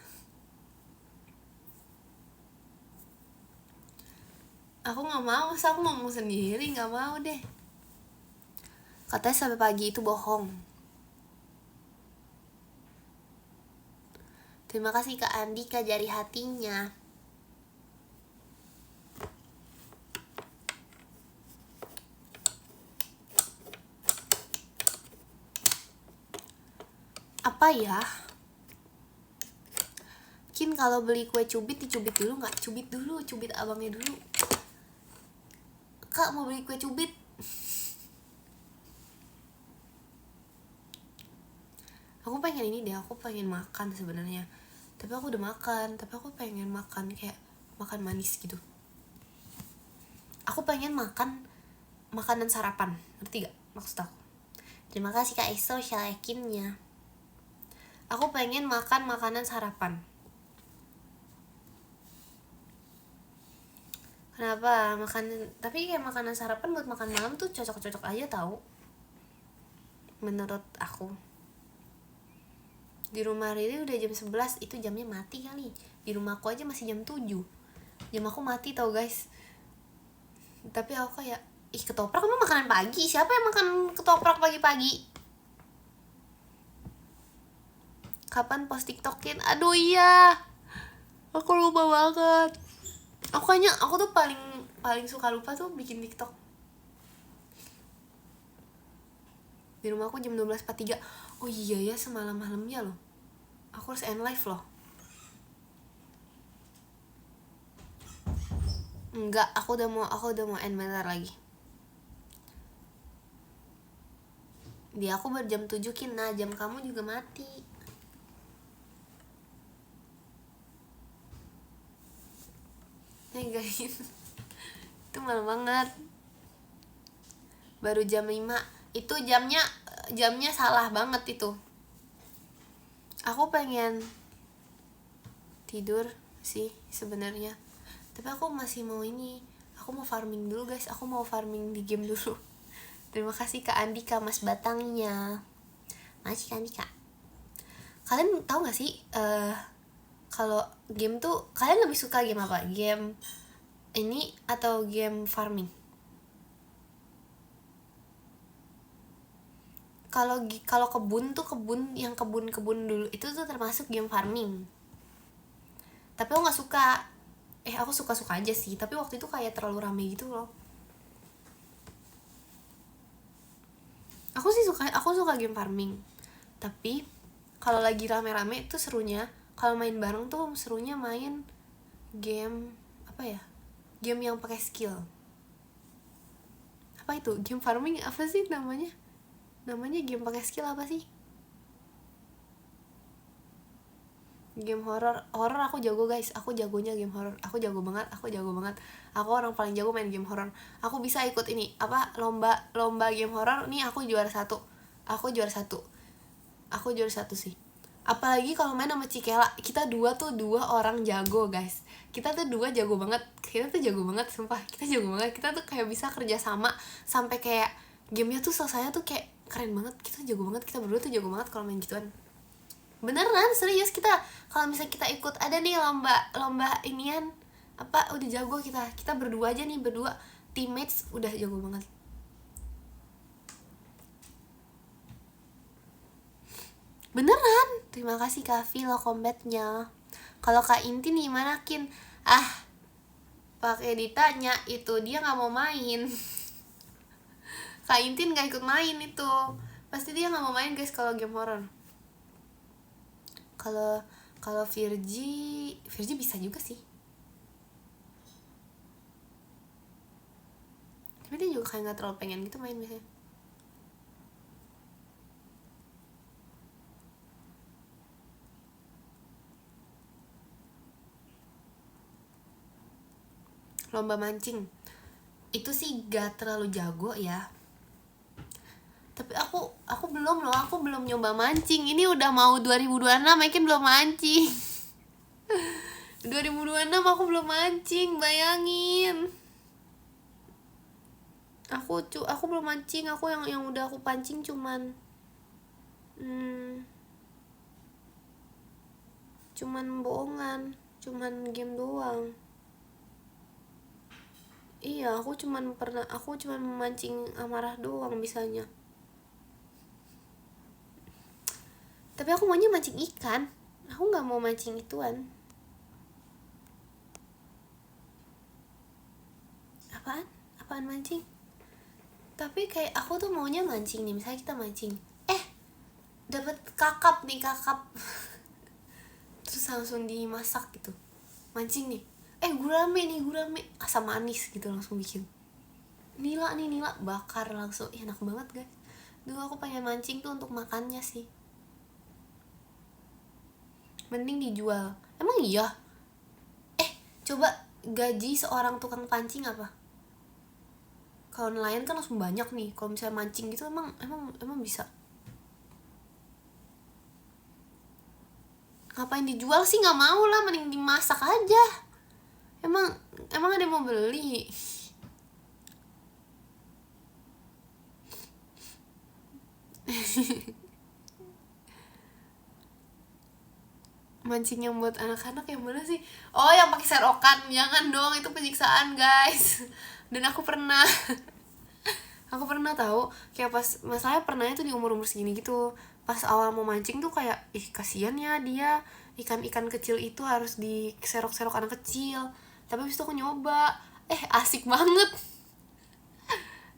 Aku gak mau, aku ngomong sendiri, gak mau deh. Katanya sampai pagi itu bohong. Terima kasih Kak Andika jari hatinya. Apa ya? Kin kalau beli kue cubit dicubit dulu nggak? Cubit abangnya dulu. Kak mau beli kue cubit. Aku pengen ini deh, aku pengen makan sebenarnya. Tapi aku udah makan, tapi aku pengen makan kayak makan manis gitu. Aku pengen makan makanan sarapan, ngerti gak maksud aku? Terima kasih Kak Eso Syalekinnya. Aku pengen makan makanan sarapan. Kenapa? Tapi kayak makanan sarapan buat makan malam tuh cocok-cocok aja tau. Menurut aku. Di rumah Riri udah jam 11, itu jamnya mati kali. Di rumah aku aja masih jam 7. Jam aku mati tau guys. Tapi aku kayak, ketoprak emang makanan pagi? Siapa yang makan ketoprak pagi-pagi? Kapan post TikTokin? Aduh iya, aku lupa banget. Aku tuh paling suka lupa tuh bikin TikTok. Di rumah aku jam 12.43. Oh iya ya, semalam-malamnya loh. Aku harus end live loh. Enggak, aku udah mau end bentar lagi. Dia aku baru jam 7 Nah jam kamu juga mati. Guys itu malu banget. Baru jam 5. Itu jamnya salah banget itu. Aku pengen tidur sih sebenarnya, tapi aku masih mau aku mau farming dulu guys. Aku mau farming di game dulu. Terima kasih Kak Andika, Mas Batangnya. Makasih Kak Andika. Kalian tahu gak sih kalau game tuh kalian lebih suka game apa? Game ini atau game farming? Kalau kebun yang kebun dulu itu tuh termasuk game farming. Tapi aku nggak suka. Aku suka aja sih, tapi waktu itu kayak terlalu rame gitu loh. Aku suka game farming. Tapi kalau lagi rame-rame tuh serunya, kalau main bareng tuh serunya main game apa ya? Game yang pakai skill. Apa itu? Game farming apa sih namanya? Namanya game pakai skill apa sih? Game horror aku jago guys. Aku jagonya game horror. Aku jago banget. Aku orang paling jago main game horror. Aku bisa ikut ini lomba game horror. Nih aku juara satu. Aku juara satu sih. Apalagi kalau main sama Cikela, kita dua orang jago guys. Kita tuh jago banget. Sumpah. Kita jago banget. Kita tuh kayak bisa kerja sama sampai kayak gamenya tuh selesainya tuh kayak keren banget. Kita jago banget. Kita berdua tuh jago banget kalau main gituan. Beneran serius. Kita kalau misalnya kita ikut ada nih lomba inian apa, udah jago kita berdua aja nih, berdua teammates udah jago banget. Beneran. Terima kasih Kak Vilo combatnya. Kalau Kak Intin gimana Kin? Pakai ditanya itu dia nggak mau main. Kak Intin nggak ikut main itu. Pasti dia nggak mau main guys kalau game horror. Kalau Virgi bisa juga sih. Tapi dia juga kayak nggak terlalu pengen gitu main biasanya. Lomba mancing itu sih gak terlalu jago ya. Tapi aku belum nyoba mancing. Ini udah mau 2026 makin belum mancing. 2026 aku belum mancing, bayangin. Aku belum mancing. Aku yang udah aku pancing cuman bohongan, cuman game doang. Iya, aku cuman memancing amarah doang bisanya. Tapi aku maunya mancing ikan. Aku nggak mau mancing ituan. Apaan mancing? Tapi kayak aku tuh maunya mancing nih. Misalnya kita mancing, dapat kakap terus langsung dimasak gitu. Mancing nih, gurame asam manis gitu, langsung bikin nila bakar langsung. Enak banget guys. Dulu aku pengen mancing tuh untuk makannya sih. Mending dijual. Emang iya? Coba gaji seorang tukang pancing apa? Kalau nelayan kan langsung banyak nih. Kalau misalnya mancing gitu emang bisa. Ngapain dijual sih? Nggak mau lah, mending dimasak aja. Emang ada yang mau beli? Mancing yang buat anak-anak yang mana sih? Oh, yang pakai serokan. Jangan dong, itu penyiksaan guys. Dan aku pernah tahu kayak pas masalahnya pernahnya tuh di umur segini gitu. Pas awal mau mancing tuh kayak kasihan ya dia, ikan kecil itu harus diserok-serok anak kecil. Tapi habis itu aku nyoba, asik banget.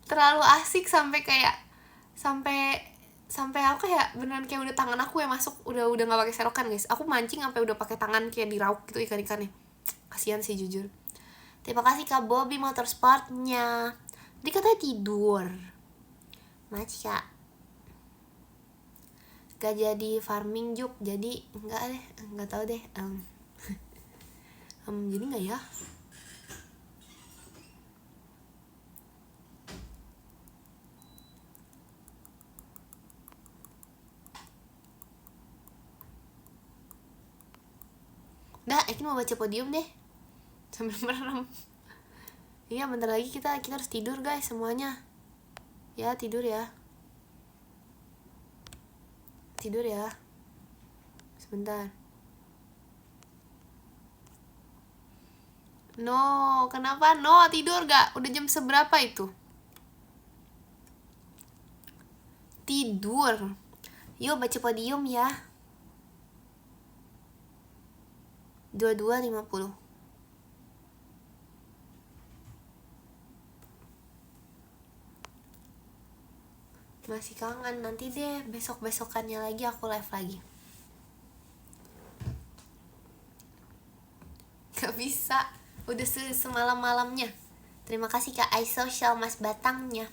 Terlalu asik sampai aku kayak beneran kayak udah tangan aku yang masuk, udah nggak pakai serokan guys. Aku mancing sampai udah pakai tangan kayak diraup gitu ikan-ikannya. Kasihan sih jujur. Terima kasih Kak Bobby Motorsportnya. Dia katanya tidur. Maci Kak. Gak jadi farming juk, jadi enggak tahu deh. Jadi enggak ya? Dah, Ekin mau baca podium deh sambil merem. Iya, bentar lagi kita harus tidur guys semuanya. Ya, tidur ya. Tidur ya. Sebentar. No, kenapa no? Tidur gak? Udah jam seberapa itu? Tidur. Yuk baca podium ya. 22.50. Masih kangen, nanti deh besok-besokannya lagi aku live lagi. Gak bisa, udah semalam-malamnya. Terima kasih Kak iSocial Mas Batangnya.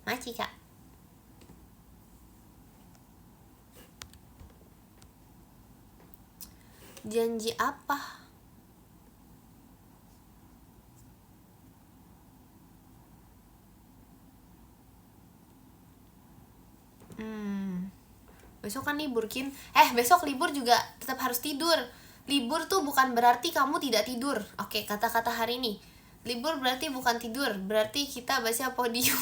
Maci Kak. Janji apa? Besok kan libur Kin. Besok libur juga tetap harus tidur. Libur tuh bukan berarti kamu tidak tidur. Oke, kata-kata hari ini. Libur berarti bukan tidur, berarti kita baca podium.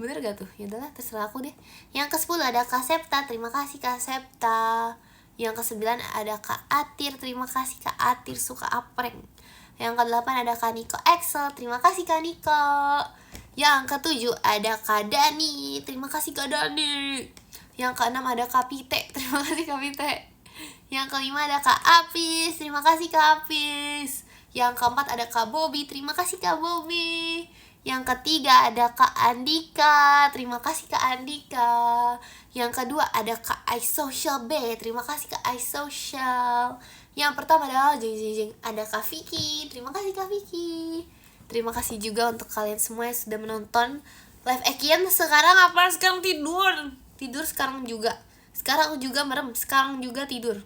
Bener gak tuh? Ya udahlah, terserah aku deh. Yang ke-10 ada Kak Septa, terima kasih Kak Septa. Yang ke-9 ada Kak Atir, terima kasih Kak Atir suka apreng. Yang ke-8 ada Kak Niko Excel, terima kasih Kak Niko. Yang ke-7 ada Kak Dani, terima kasih Kak Dani. Yang ke-6 ada Kak Pite, terima kasih Kak Pite. Yang ke-5 ada Kak Apis, terima kasih Kak Apis. Yang ke-4 ada Kak Bobby, terima kasih Kak Bobby. Yang ketiga ada Kak Andika, terima kasih Kak Andika. Yang kedua ada Kak iSocial B, terima kasih Kak iSocial. Yang pertama ada ada Kak Vicky, terima kasih Kak Vicky. Terima kasih juga untuk kalian semua yang sudah menonton live Ekin. Sekarang apa? Sekarang tidur sekarang juga. Sekarang juga merem, sekarang juga tidur.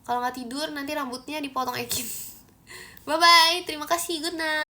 Kalau nggak tidur nanti rambutnya dipotong Ekin. Bye bye, terima kasih, good night.